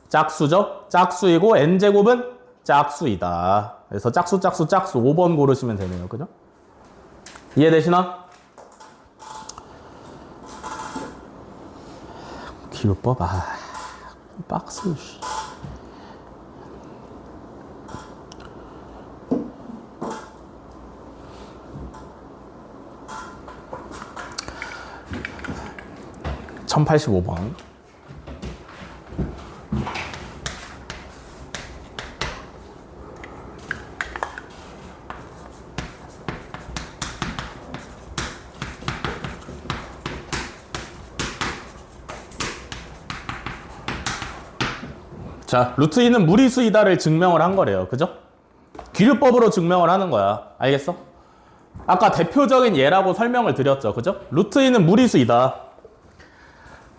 짝수죠? 짝수이고 n제곱은 짝수이다. 그래서 짝수 5번 고르시면 되네요. 그죠? 이해되시나? 기호법 박스. (1085번) 자, 루트 2는 무리수이다를 증명을 한 거래요. 그죠? 귀류법으로 증명을 하는 거야. 알겠어? 아까 대표적인 예라고 설명을 드렸죠. 그죠? 루트 2는 무리수이다.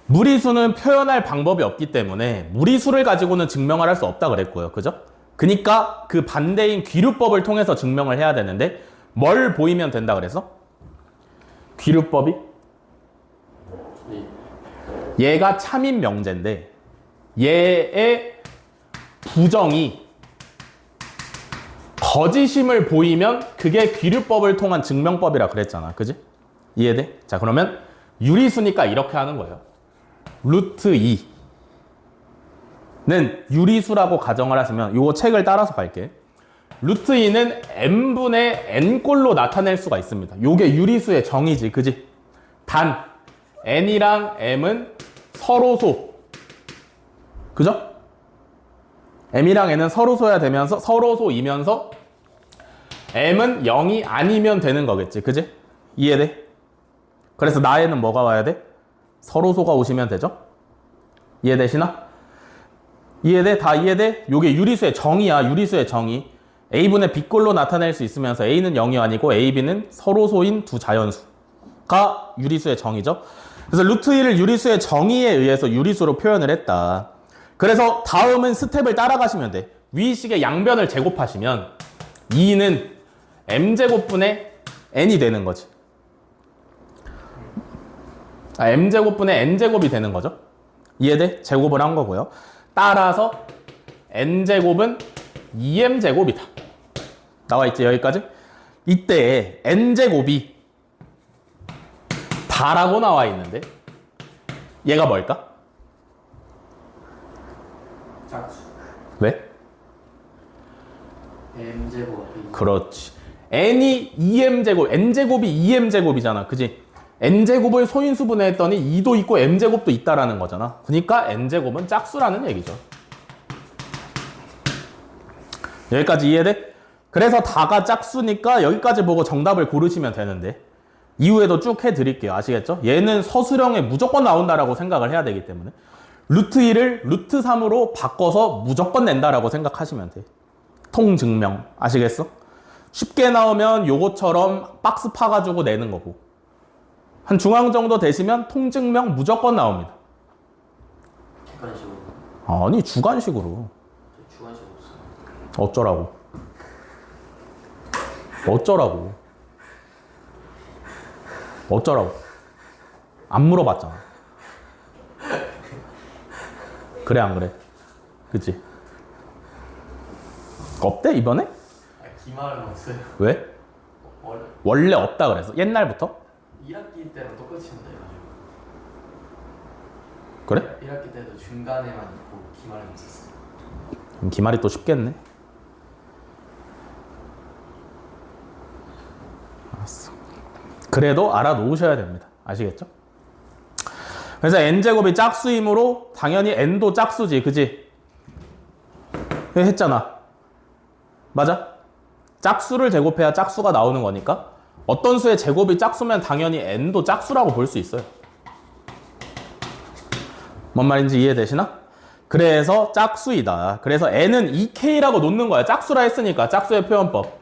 무리수는 표현할 방법이 없기 때문에 무리수를 가지고는 증명을 할 수 없다 그랬고요. 그죠? 그니까 그 반대인 귀류법을 통해서 증명을 해야 되는데 뭘 보이면 된다 그래서? 귀류법이? 얘가 참인 명제인데 얘의 부정이 거짓임을 보이면 그게 귀류법을 통한 증명법이라 그랬잖아. 그지? 이해돼? 자, 그러면 유리수니까 이렇게 하는 거예요. 루트 2는 유리수라고 가정을 하시면 요거 책을 따라서 갈게. 루트 2는 n분의 n꼴로 나타낼 수가 있습니다. 요게 유리수의 정의지. 그지? 단 n이랑 m은 서로소. 그죠? m이랑 n은 서로소야 되면서 서로소이면서 m은 0이 아니면 되는 거겠지. 그지? 이해돼? 그래서 나에는 뭐가 와야 돼? 서로소가 오시면 되죠? 이해되시나? 이해돼? 다 이해돼? 요게 유리수의 정의야. 유리수의 정의. a분의 b꼴로 나타낼 수 있으면서 a는 0이 아니고 a, b는 서로소인 두 자연수가 유리수의 정의죠. 그래서 루트 2를 유리수의 정의에 의해서 유리수로 표현을 했다. 그래서 다음은 스텝을 따라가시면 돼. 위식의 양변을 제곱하시면 2는 m제곱분의 n이 되는 거지. m제곱분의 n제곱이 되는 거죠. 이해돼? 제곱을 한 거고요. 따라서 n제곱은 2m제곱이다. 나와 있지 여기까지? 이때 n제곱이 다라고 나와 있는데 얘가 뭘까?
짝수.
왜?
m제곱.
그렇지. n이 2m제곱, n제곱이 2m제곱이잖아. 그지? n제곱을 소인수분해 했더니 2도 있고 m제곱도 있다라는 거잖아. 그러니까 n제곱은 짝수라는 얘기죠. 여기까지 이해돼? 그래서 다가 짝수니까 여기까지 보고 정답을 고르시면 되는데 이후에도 쭉 해드릴게요. 아시겠죠? 얘는 서술형에 무조건 나온다라고 생각을 해야 되기 때문에 루트 2를 루트 3으로 바꿔서 무조건 낸다라고 생각하시면 돼. 통증명. 아시겠어? 쉽게 나오면 요거처럼 박스 파가지고 내는 거고 한 중앙 정도 되시면 통증명 무조건 나옵니다.
객관식으로.
아니 주관식으로.
저 주관식 없어요.
어쩌라고. 어쩌라고. 어쩌라고. 안 물어봤잖아. 그래 안 그래? 그치? 없대 이번에?
기말은 없어요.
왜? 원래 없다 그래서? 옛날부터?
1학기 때랑 똑같이 한다 해가지고.
그래?
1학기 때도 중간에만 있고 기말은 있었어요.
그럼 기말이 또 쉽겠네. 알았어. 그래도 알아놓으셔야 됩니다. 아시겠죠? 그래서 n제곱이 짝수이므로 당연히 n도 짝수지. 그지? 했잖아. 맞아? 짝수를 제곱해야 짝수가 나오는 거니까 어떤 수의 제곱이 짝수면 당연히 n도 짝수라고 볼 수 있어요. 뭔 말인지 이해되시나? 그래서 짝수이다. 그래서 n은 2k라고 놓는 거야. 짝수라 했으니까 짝수의 표현법.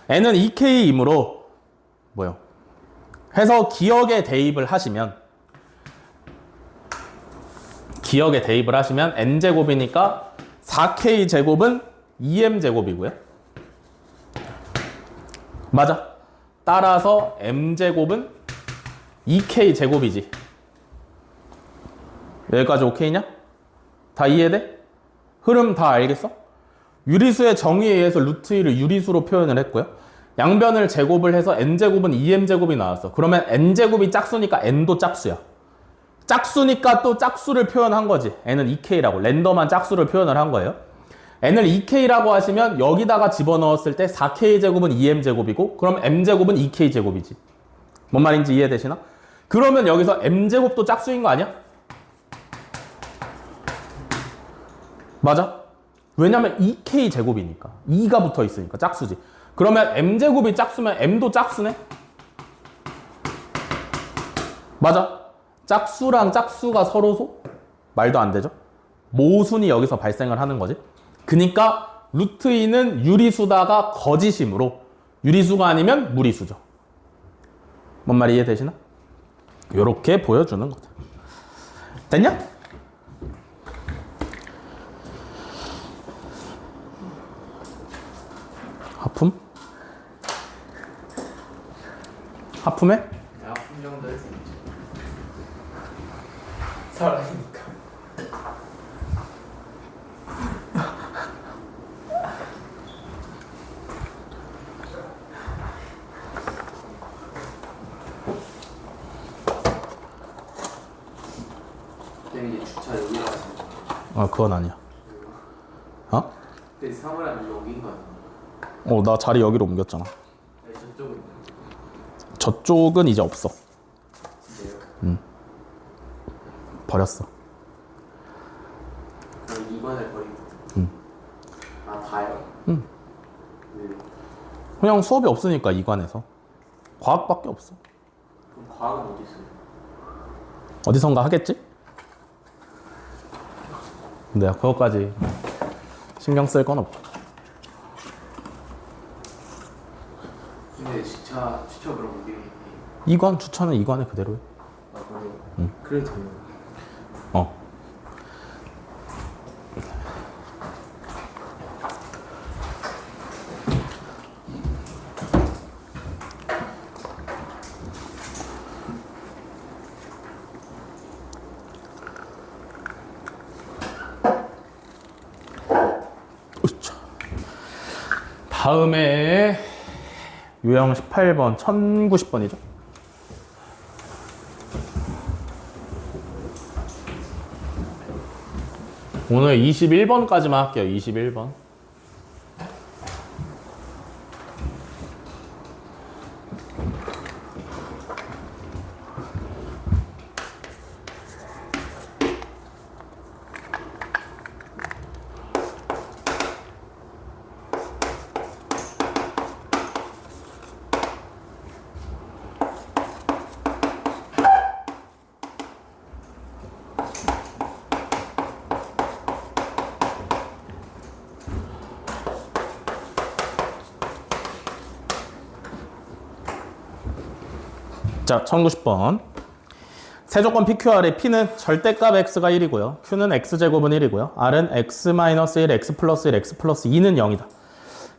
n은 2k이므로 뭐요? 해서 기억에 대입을 하시면 n제곱이니까 4k제곱은 2m제곱이고요. 맞아. 따라서 m제곱은 2k제곱이지. 여기까지 오케이냐? 다 이해돼? 흐름 다 알겠어? 유리수의 정의에 의해서 루트 2를 유리수로 표현을 했고요. 양변을 제곱을 해서 n제곱은 2m제곱이 나왔어. 그러면 n제곱이 짝수니까 n도 짝수야. 짝수니까 또 짝수를 표현한 거지. n은 2k라고 랜덤한 짝수를 표현을 한 거예요. n을 2k라고 하시면 여기다가 집어넣었을 때 4k제곱은 2m제곱이고 그럼 m제곱은 2k제곱이지. 뭔 말인지 이해되시나? 그러면 여기서 m제곱도 짝수인 거 아니야? 맞아? 왜냐면 2k제곱이니까 2가 붙어 있으니까 짝수지. 그러면 m제곱이 짝수면 m도 짝수네? 맞아? 짝수랑 짝수가 서로 말도 안 되죠? 모순이 여기서 발생을 하는 거지. 그니까 루트 2는 유리수다가 거짓이므로 유리수가 아니면 무리수죠. 뭔 말이 이해되시나? 요렇게 보여주는 거다. 됐냐? 하품? 하품해?
아픈 정도 할수 있죠. 사람이니까. 이제 주차 여기로 하시면 돼요.
그건 아니야. 어?
근데 사물함이 여기인 거 같은데.
나 자리 여기로 옮겼잖아.
네, 저쪽은 있나요?
저쪽은 이제 없어.
진짜요?
버렸어.
그럼 2번을 버리고. 아, 다요?
응.
왜요?
그냥 수업이 없으니까 이관에서. 과학밖에 없어.
그럼 과학은 어디 있어요?
어디선가 하겠지? 내가 그것까지 신경 쓸 건 없고.
근데 주차 그럼 어디?
이관 주차는 이관에 그대로 해.
아, 그래요?
응.
그래도 돼요.
어. 으쌰. 다음에 유형 18번 1090번이죠. 오늘 21번까지만 할게요. 21번. 자, 1090번. 세조건 PQR의 P는 절대값 X가 1이고요. Q는 X제곱은 1이고요. R은 X-1, X 플러스 1, X 플러스 2는 0이다.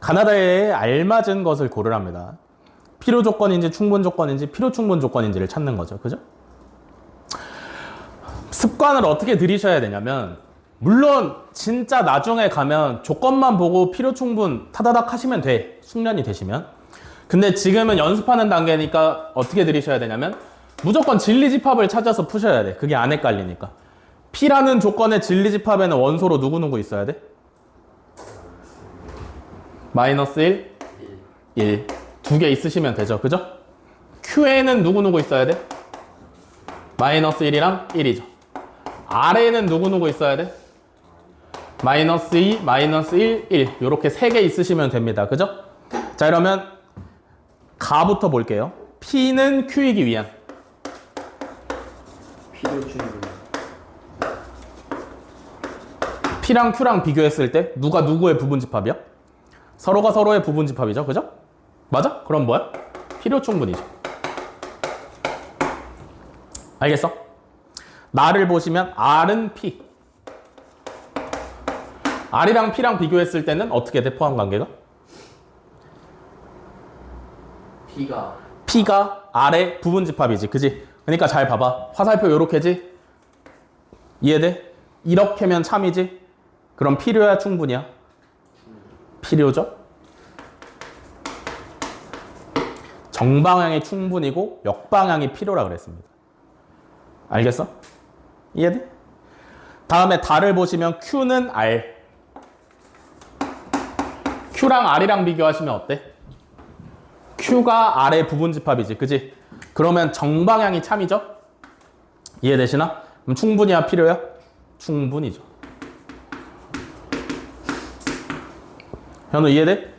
가나다에 알맞은 것을 고르랍니다. 필요 조건인지 충분 조건인지 필요 충분 조건인지를 찾는 거죠. 그죠? 습관을 어떻게 들이셔야 되냐면, 물론 진짜 나중에 가면 조건만 보고 필요 충분 타다닥 하시면 돼. 숙련이 되시면. 근데 지금은 연습하는 단계니까 어떻게 들이셔야 되냐면 무조건 진리집합을 찾아서 푸셔야 돼. 그게 안 헷갈리니까. P라는 조건의 진리집합에는 원소로 누구누구 있어야 돼? 마이너스 1, 1. 두 개 있으시면 되죠. 그죠? Q에는 누구누구 있어야 돼? 마이너스 1이랑 1이죠. R에는 누구누구 있어야 돼? 마이너스 2, 마이너스 1, 1. 이렇게 세 개 있으시면 됩니다. 그죠? 자, 이러면 가부터 볼게요. P는 Q이기 위한.
필요 충분.
P랑 Q랑 비교했을 때 누가 누구의 부분집합이야? 서로가 서로의 부분집합이죠. 그죠? 맞아? 그럼 뭐야? 필요 충분이죠. 알겠어? 나를 보시면 R은 P. R이랑 P랑 비교했을 때는 어떻게 돼? 포함 관계가? P가 R의 부분집합이지. 그지? 그러니까 잘 봐봐. 화살표 요렇게지? 이해돼? 이렇게면 참이지? 그럼 필요야 충분이야? 필요죠? 정방향이 충분이고 역방향이 필요라 그랬습니다. 알겠어? 이해돼? 다음에 달을 보시면 Q는 R. Q랑 R이랑 비교하시면 어때? Q가 R의 부분집합이지. 그지? 그러면 정방향이 참이죠? 이해되시나? 그럼 충분이야 필요야? 충분이죠. 현우 이해돼?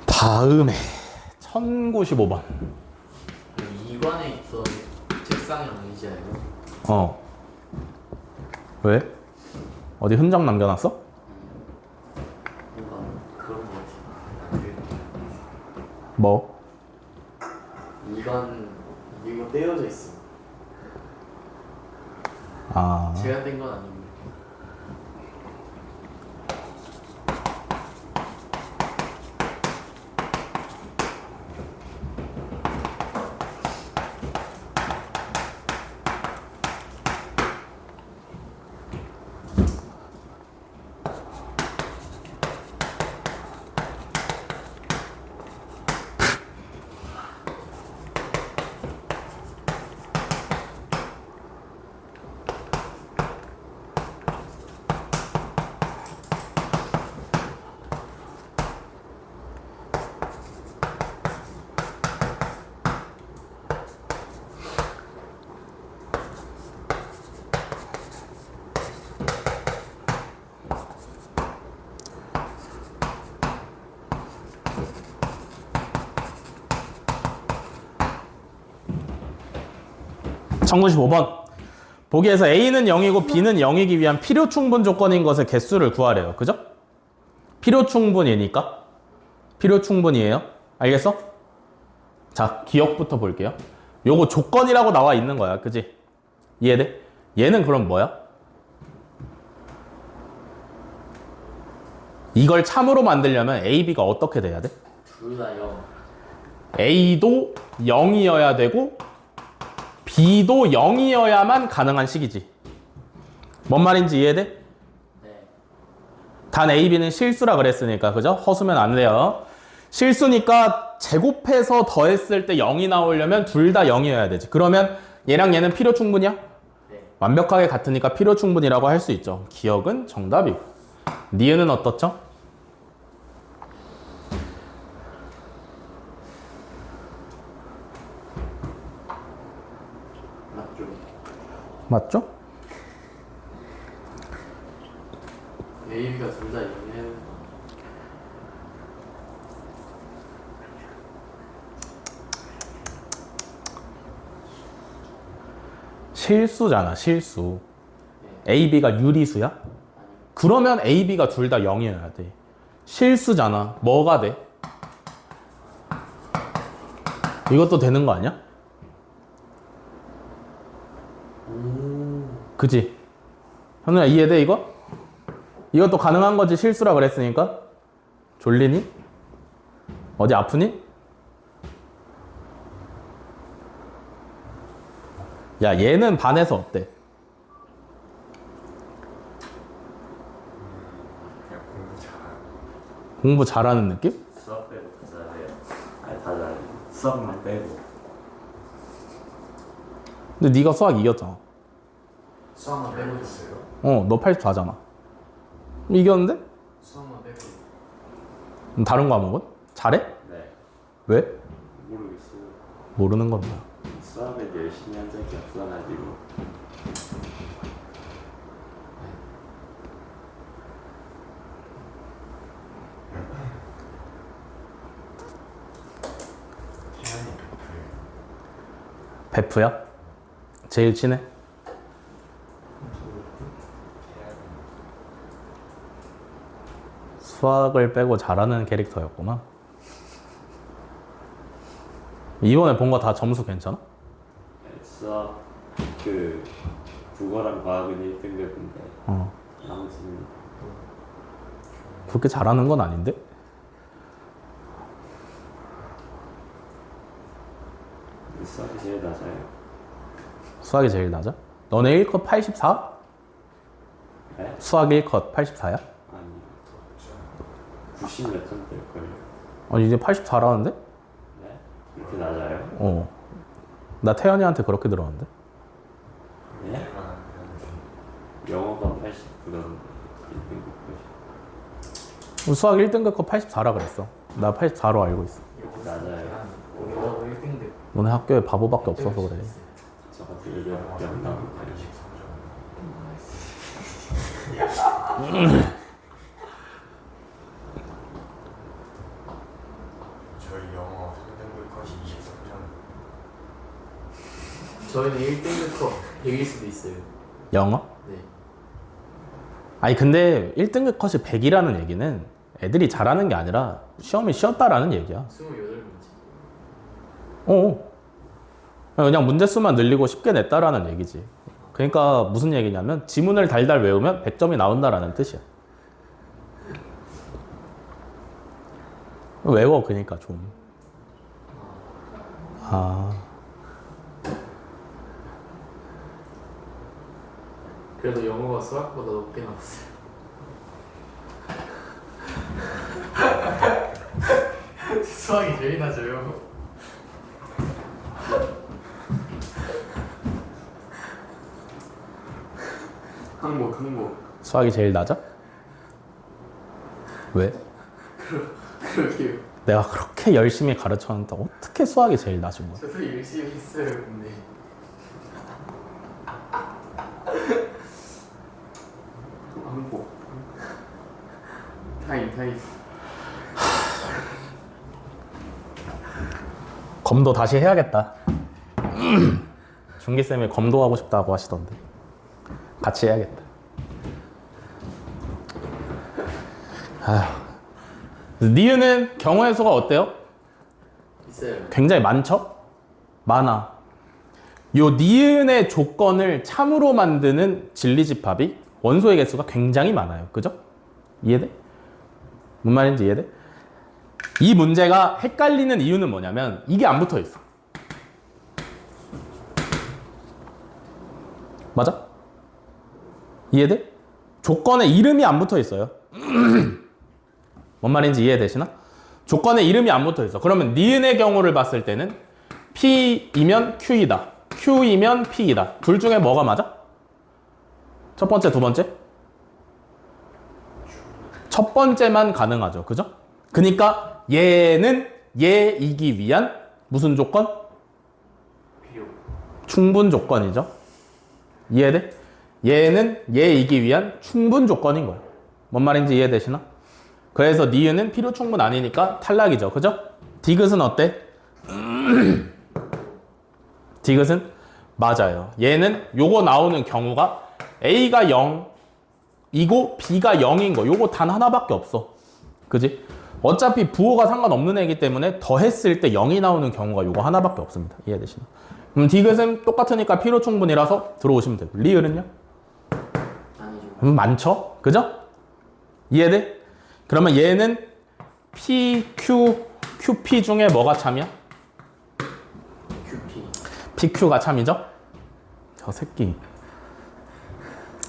다음에 1095번.
2관에 있던 책상이 아니지 이거?
왜? 어디 흔적 남겨놨어?
뭔가 그런 거 같아.
뭐?
2관 이거 떼어져 있어.
아,
제가 뗀 건 아니고.
(1095번) 보기에서 A는 0이고 B는 0이기 위한 필요 충분 조건인 것의 개수를 구하래요. 그죠? 필요 충분이니까 필요 충분이에요. 알겠어? 자, 기억부터 볼게요. 요거 조건이라고 나와 있는 거야. 그지? 이해돼? 얘는 그럼 뭐야? 이걸 참으로 만들려면 A, B가 어떻게 돼야 돼?
둘 다 0.
A도 0이어야 되고 B도 0이어야만 가능한 식이지. 뭔 말인지 이해돼?
네.
단 A, B는 실수라 그랬으니까 그죠? 허수면 안 돼요. 실수니까 제곱해서 더했을 때 0이 나오려면 둘 다 0이어야 되지. 그러면 얘랑 얘는 필요 충분이야?
네.
완벽하게 같으니까 필요 충분이라고 할 수 있죠. 기억은 정답이고. 니은은 어떻죠?
맞죠?
맞죠?
A, B가 둘 다 0이면
실수잖아, 실수. A, B가 유리수야? 그러면 A, B가 둘 다 0이어야 돼. 실수잖아. 뭐가 돼? 이것도 되는 거 아니야? 그지? 현우야 이해돼 이거? 이것도 가능한 거지. 실수라 그랬으니까. 졸리니? 어디 아프니? 야, 얘는 반에서 어때?
그냥 공부 잘하는.
공부 잘하는 느낌?
수학 빼고 다 잘해요. 아니 다 잘해. 수학만 빼고.
근데 네가 수학 이겼잖아.
수학만 빼고 있어요.
있어요?
너 84잖아. 이겼는데?
수학만 빼고 있어요.
그럼 다른 과목은? 잘해?
네.
왜?
모르겠어요.
모르는 건 뭐야?
수학을 열심히 한 적이 없어가지고.
태연이
베프야? 제일 친해? 수학을 빼고 잘하는 캐릭터였구나. 이번에 본 거 다 점수 괜찮아?
수학 그 국어랑 과학은 1등급인데
어.
나머지는
그렇게 잘하는 건 아닌데?
수학이 제일 낮아요.
수학이 제일 낮아? 너네 1컷 84?
네?
수학 1컷 84야?
아니 90 몇 점대일걸요.
아니 이제 84라는데?
네? 이렇게 낮아요?
어. 나 태연이한테 그렇게 들었는데?
네? 영어가 89점 1등급
수학 1등급 거 84라 그랬어. 나 84로 알고 있어.
낮아요.
영어도 1등급.
너네 학교에 바보밖에 없어서 그래.
저 같은 애들밖에 안 나오니까
저희 영어 3등급 컷이 23점.
저희는 1등급 컷 100일 수도 있어요.
영어?
네.
아니 근데 1등급 컷이 100이라는 얘기는 애들이 잘하는 게 아니라 시험이 쉬었다라는 얘기야.
28문제.
어. 그냥 문제 수만 늘리고 쉽게 냈다라는 얘기지. 그러니까 무슨 얘기냐면 지문을 달달 외우면 100점이 나온다라는 뜻이야. 외워 그러니까 좀. 아.
그래도 영어가 수학보다 높게 나왔어요. 수학이 제일 낮아요. 항목.
수학이 제일 낮아? 왜?
그러게요.
내가 그렇게 열심히 가르쳤는데 어떻게 수학이 제일 낮은 거야?
저도 열심히 했어요, 근데. 항목. 타임.
검도 다시 해야겠다. 중기쌤이 검도 하고 싶다고 하시던데 같이 해야겠다. 아휴. 니은은 경우의 수가 어때요?
있어요.
굉장히 많죠? 많아. 요 니은의 조건을 참으로 만드는 진리집합이 원소의 개수가 굉장히 많아요. 그죠? 이해돼? 뭔 말인지 이해돼? 이 문제가 헷갈리는 이유는 뭐냐면 이게 안 붙어 있어. 맞아? 이해돼? 조건에 이름이 안 붙어 있어요. 뭔 말인지 이해되시나? 조건에 이름이 안 붙어 있어. 그러면 니은의 경우를 봤을 때는 P이면 Q이다. Q이면 P이다. 둘 중에 뭐가 맞아? 첫 번째, 두 번째? 첫 번째만 가능하죠. 그죠? 그러니까 얘는 얘이기 위한 무슨 조건?
필요.
충분 조건이죠. 이해돼? 얘는 얘이기 위한 충분 조건인 거야. 뭔 말인지 이해되시나? 그래서 니은은 필요 충분 아니니까 탈락이죠. 그죠? 디귿은 어때? 디귿은 맞아요. 얘는 요거 나오는 경우가 A가 0이고 B가 0인 거. 요거 단 하나밖에 없어. 그지? 어차피 부호가 상관없는 애기 때문에 더했을 때 0이 나오는 경우가 요거 하나밖에 없습니다. 이해되시나? 그럼 디귿은 똑같으니까 필요 충분이라서 들어오시면 되고. 리을은요?
아니죠.
많죠? 그죠? 이해돼? 그러면 얘는 P, Q, QP 중에 뭐가 참이야?
QP.
PQ가 참이죠? 저 새끼.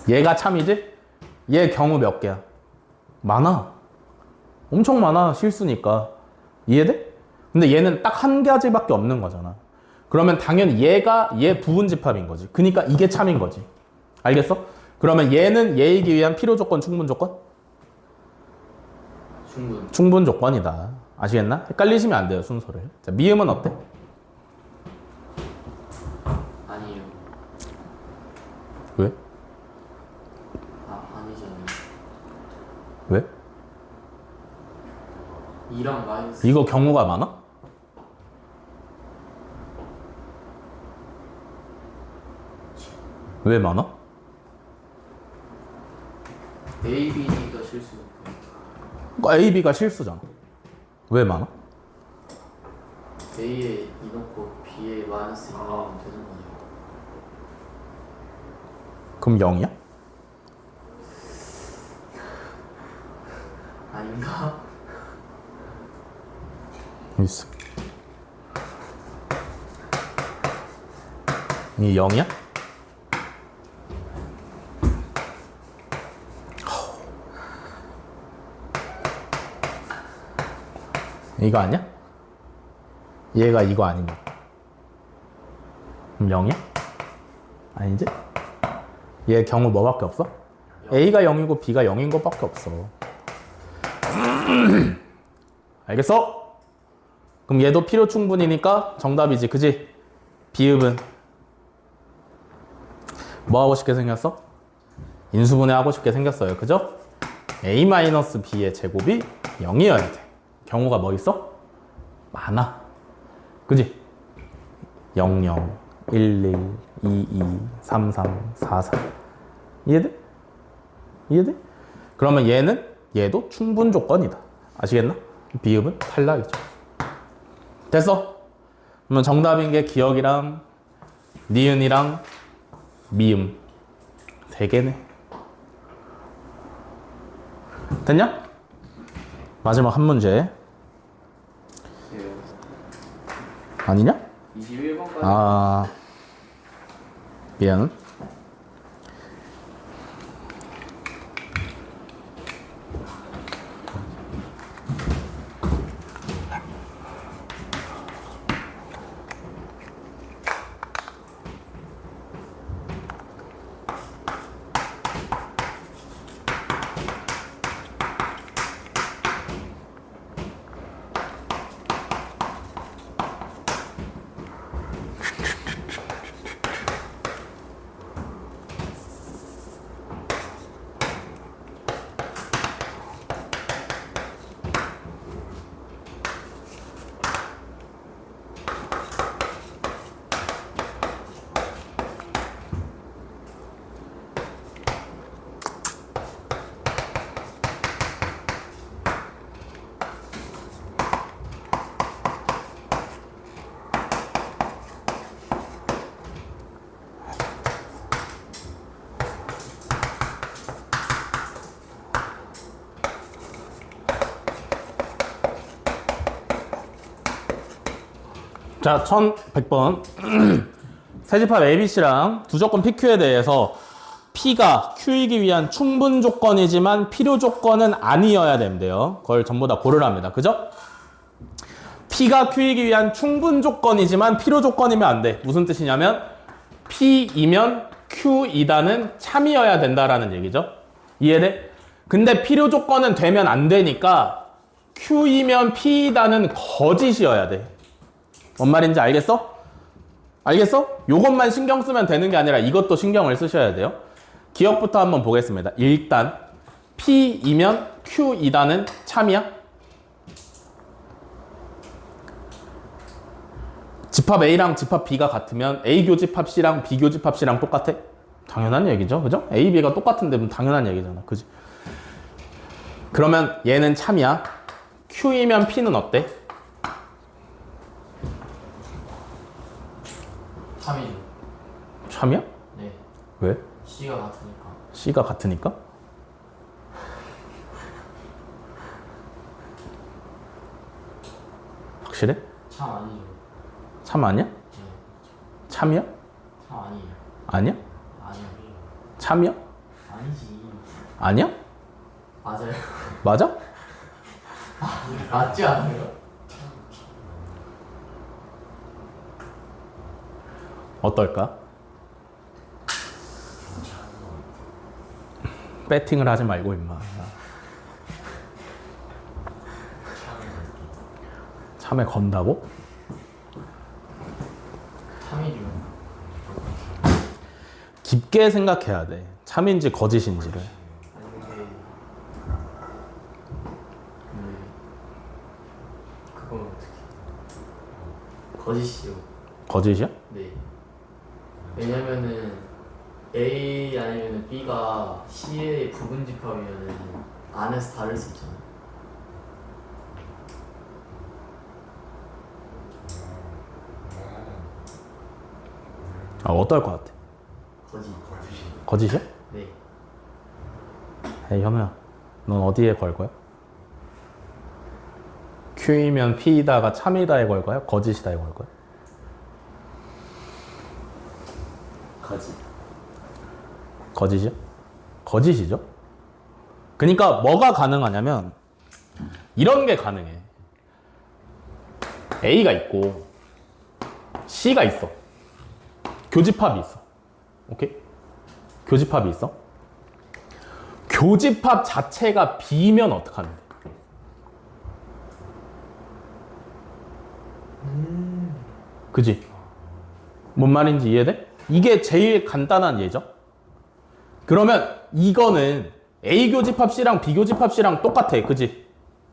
얘가 참이지? 얘 경우 몇 개야? 많아. 엄청 많아. 실수니까. 이해돼? 근데 얘는 딱 한 가지밖에 없는 거잖아. 그러면 당연히 얘가 얘 부분집합인 거지. 그러니까 이게 참인 거지. 알겠어? 그러면 얘는 얘이기 위한 필요 조건, 충분 조건?
충분.
충분 조건이다. 아시겠나? 헷갈리시면 안 돼요, 순서를. 자, 미음은 어때?
아니에요.
왜?
아니잖아요.
왜?
2랑 마이너스.
이거 경우가 많아? 왜 많아?
A, B, D가 실수.
그러니까 A, B가 실수잖아. 왜 많아?
A에 2 넣고 B에 마이너스 2 넣으면 되는 거네요.
그럼 0이야?
아닌가?
있어. 이 0이야? 이거 아니야? 얘가 이거 아니면 그럼 0이야? 아니지? 얘 경우 뭐밖에 없어? A가 0이고 B가 0인 것밖에 없어. 알겠어? 그럼 얘도 필요 충분이니까 정답이지, 그지? 비읍은 뭐 하고 싶게 생겼어? 인수분해 하고 싶게 생겼어요, 그죠? A-B의 제곱이 0이어야 돼. 경우가 뭐 있어? 많아. 그지? 0, 0, 1, 1, 2, 2, 3, 3, 4, 4. 이해돼? 이해돼? 그러면 얘도 충분 조건이다. 아시겠나? 비읍은 탈락이죠. 됐어? 그러면 정답인 게 기억이랑 니은이랑 미음 3개네. 됐냐? 마지막 한 문제. 아니냐?
21번까지.
아, 미안. 자, 1100번. 세집합 ABC랑 두조건 PQ에 대해서 P가 Q이기 위한 충분 조건이지만 필요 조건은 아니어야 된대요. 그걸 전부 다 고르랍니다. 그죠? P가 Q이기 위한 충분 조건이지만 필요 조건이면 안 돼. 무슨 뜻이냐면 P이면 Q이다는 참이어야 된다라는 얘기죠. 이해돼? 근데 필요 조건은 되면 안 되니까 Q이면 P이다는 거짓이어야 돼. 뭔 말인지 알겠어? 알겠어? 요것만 신경 쓰면 되는 게 아니라 이것도 신경을 쓰셔야 돼요. 기억부터 한번 보겠습니다. 일단 P이면 Q이다는 참이야? 집합 A랑 집합 B가 같으면 A 교집합 C랑 B 교집합 C랑 똑같아? 당연한 얘기죠. 그죠? A, B가 똑같은데 당연한 얘기잖아. 그지? 그러면 얘는 참이야. Q이면 P는 어때?
참이죠.
참이야?
네.
왜?
C가 같으니까.
C가 같으니까? 확실해?
참 아니죠.
참 아니야?
네.
참이야?
참 아니에요.
아니야?
아니요.
참이야?
아니지.
아니야?
맞아요.
맞아?
맞지 않아요?
어떨까? 배팅을 하지 말고 임마. 참에 건다고?
참이죠.
깊게 생각해야 돼. 참인지 거짓인지를.
아니 근데 그건 어떻게? 거짓이요.
거짓이야?
네. 왜냐면은 A 아니면 B가 C의 부분 집합이면 안에서 다를 수 있잖아요.
어떨 것 같아?
거짓.
거짓이.
거짓이야?
네.
에이 현우야, 넌 어디에 걸 거야? Q이면 P이다가 참이다에 걸 거야? 거짓이다에 걸 거야?
거짓.
거짓이요? 거짓이죠? 그러니까 뭐가 가능하냐면 이런 게 가능해. A가 있고 C가 있어. 교집합이 있어. 오케이? 교집합이 있어. 교집합 자체가 B면 어떡하는데? 그지? 뭔 말인지 이해돼? 이게 제일 간단한 예죠? 그러면 이거는 A 교집합 C랑 B 교집합 C랑 똑같아. 그지?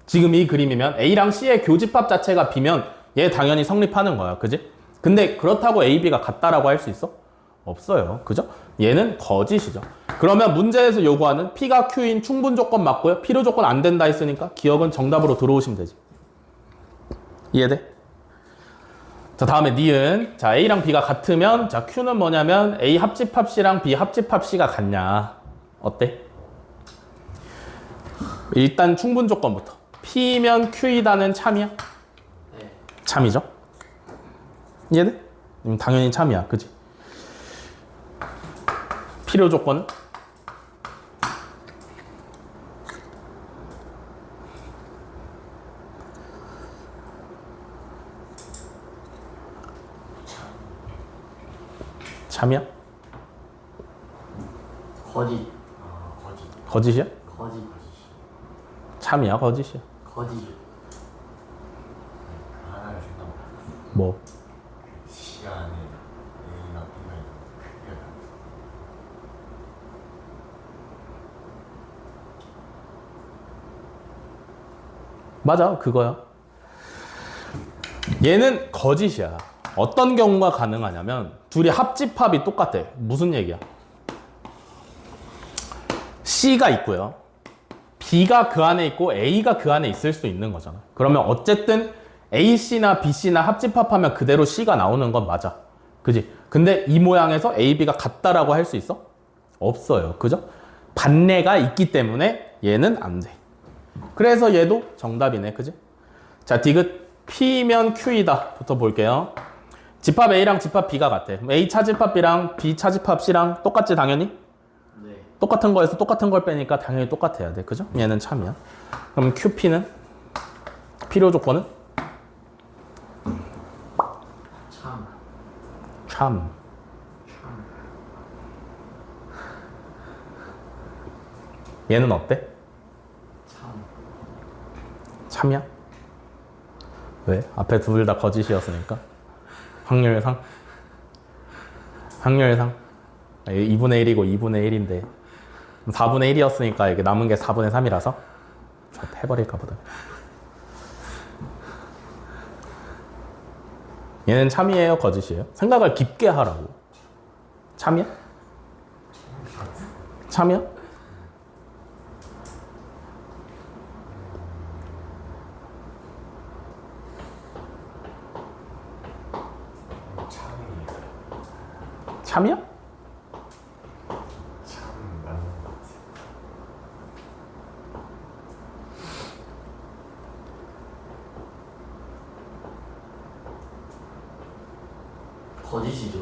지금 이 그림이면 A랑 C의 교집합 자체가 B면 얘 당연히 성립하는 거야. 그지? 근데 그렇다고 A, B가 같다라고 할 수 있어? 없어요. 그죠? 얘는 거짓이죠. 그러면 문제에서 요구하는 P가 Q인 충분 조건 맞고요. 필요 조건 안 된다 했으니까 기억은 정답으로 들어오시면 되지. 이해돼? 자, 다음에 니은. 자, A랑 B가 같으면, 자, Q는 뭐냐면 A 합집합 C랑 B 합집합 C가 같냐. 어때? 일단 충분 조건부터. P면 Q이다는 참이야?
네.
참이죠? 이해돼? 당연히 참이야. 그지? 필요 조건은? 참이야?
거짓.
거짓.
거짓이야?
거짓.
참이야? 거짓이야?
거짓.
하나를 생각.
뭐?
C가 안에 A나 B가 있는 크기가 다르다.
맞아, 그거야. 얘는 거짓이야. 어떤 경우가 가능하냐면 둘이 합집합이 똑같아. 무슨 얘기야? C가 있고요. B가 그 안에 있고 A가 그 안에 있을 수 있는 거잖아. 그러면 어쨌든 AC나 BC나 합집합하면 그대로 C가 나오는 건 맞아. 그지? 근데 이 모양에서 A, B가 같다라고 할 수 있어? 없어요. 그죠? 반례가 있기 때문에 얘는 안 돼. 그래서 얘도 정답이네. 그지? 자, 디귿 P면 Q이다 부터 볼게요. 집합 A랑 집합 B가 같아. A 차집합 B랑 B 차집합 C랑 똑같지 당연히?
네.
똑같은 거에서 똑같은 걸 빼니까 당연히 똑같아야 돼. 그죠? 얘는 참이야. 그럼 QP는? 필요 조건은?
참.
참. 얘는 어때?
참.
참이야? 왜? 앞에 둘 다 거짓이었으니까. 확률상? 확률상? 2분의 1이고 2분의 1인데 4분의 1이었으니까 이게 남은 게 4분의 3이라서 저 해버릴까 보다. 얘는 참이에요? 거짓이에요? 생각을 깊게 하라고. 참이야? 참이야?
참이.
참이야?
참 맞는 것 같아.
거짓이죠.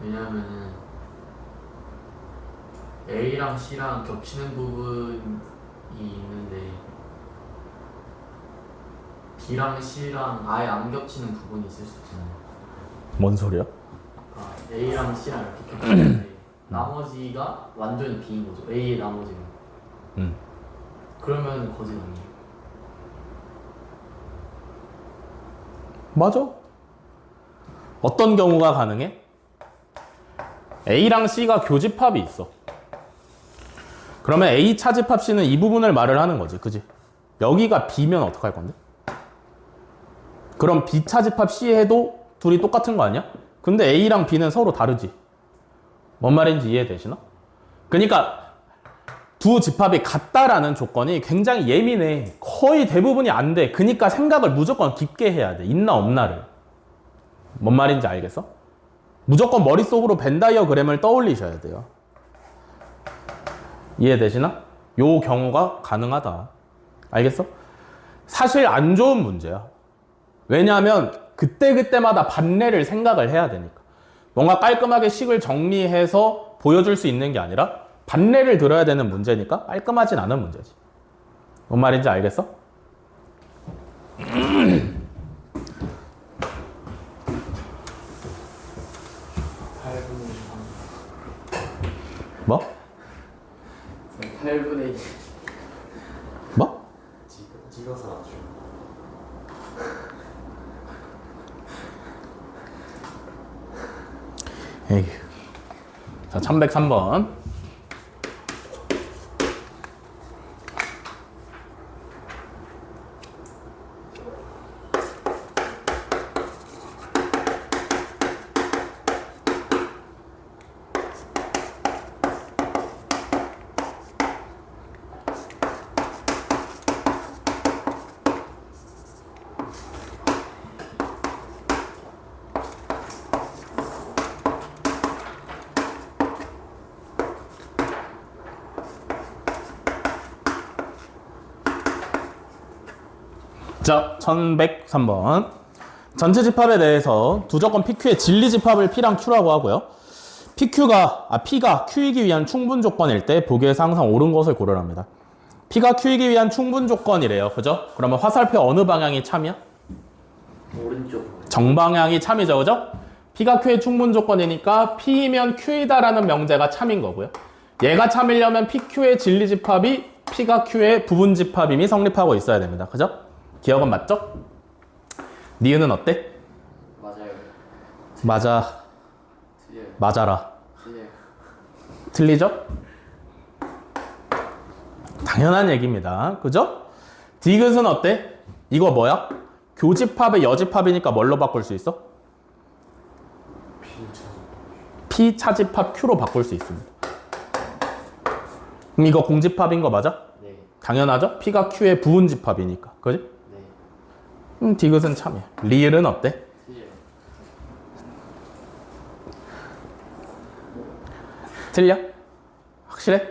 왜냐면은 A랑 C랑 겹치는 부분이 있는데 B랑 C랑 아예 안 겹치는 부분이 있을 수 있잖아요.
뭔 소리야?
아, A랑 C랑 이렇게 겹치는데 나머지가 완전히 B인 거죠. A의 나머지가. 그러면 거짓 아니에요.
맞아. 어떤 경우가 가능해? A랑 C가 교집합이 있어. 그러면 A 차집합 C는 이 부분을 말을 하는 거지. 그지? 여기가 B면 어떡할 건데? 그럼 B 차집합 C 해도 둘이 똑같은 거 아니야? 근데 A랑 B는 서로 다르지. 뭔 말인지 이해되시나? 그러니까 두 집합이 같다라는 조건이 굉장히 예민해. 거의 대부분이 안 돼. 그러니까 생각을 무조건 깊게 해야 돼. 있나 없나를. 뭔 말인지 알겠어? 무조건 머릿속으로 벤 다이어그램을 떠올리셔야 돼요. 이해되시나? 요 경우가 가능하다. 알겠어? 사실 안 좋은 문제야. 왜냐하면 그때그때마다 반례를 생각을 해야 되니까. 뭔가 깔끔하게 식을 정리해서 보여줄 수 있는 게 아니라 반례를 들어야 되는 문제니까 깔끔하진 않은 문제지. 뭔 말인지 알겠어? 뭐?
8분의 2.
뭐?
찍어서 맞추.
에휴. 자, 1103번. 자, 1103번. 전체 집합에 대해서 두 조건 PQ의 진리 집합을 P랑 Q라고 하고요. P가 Q이기 위한 충분 조건일 때 보기에서 항상 옳은 것을 고르랍니다. P가 Q이기 위한 충분 조건이래요. 그죠? 그러면 화살표 어느 방향이 참이야?
오른쪽.
정방향이 참이죠. 그죠? P가 Q의 충분 조건이니까 P이면 Q이다라는 명제가 참인 거고요. 얘가 참이려면 PQ의 진리 집합이 P가 Q의 부분 집합임이 성립하고 있어야 됩니다. 그죠? 기억은 맞죠? 니은은 어때?
맞아요.
맞아.
틀려요.
맞아라.
틀려요.
틀리죠? 당연한 얘기입니다. 그죠? 디귿은 어때? 이거 뭐야? 교집합의 여집합이니까 뭘로 바꿀 수 있어? P 차집합 Q로 바꿀 수 있습니다. 그럼 이거 공집합인 거 맞아?
네.
당연하죠? P가 Q의 부분 집합이니까. 그지?
네.
디귿은 참이야. 리을은 어때?
틀려요.
틀려? 확실해?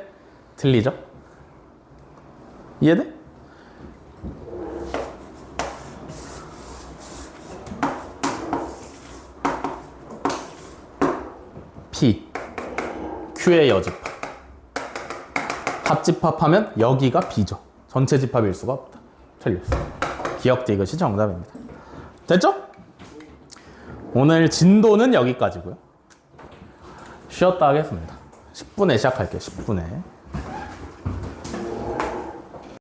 틀리죠? 이해돼? P Q의 여집합 합집합하면 여기가 B죠. 전체 집합일 수가 없다. 틀렸어. 기억 디귿이 정답입니다. 됐죠? 오늘 진도는 여기까지고요. 쉬었다 하겠습니다. 10분에 시작할게요. 10분에.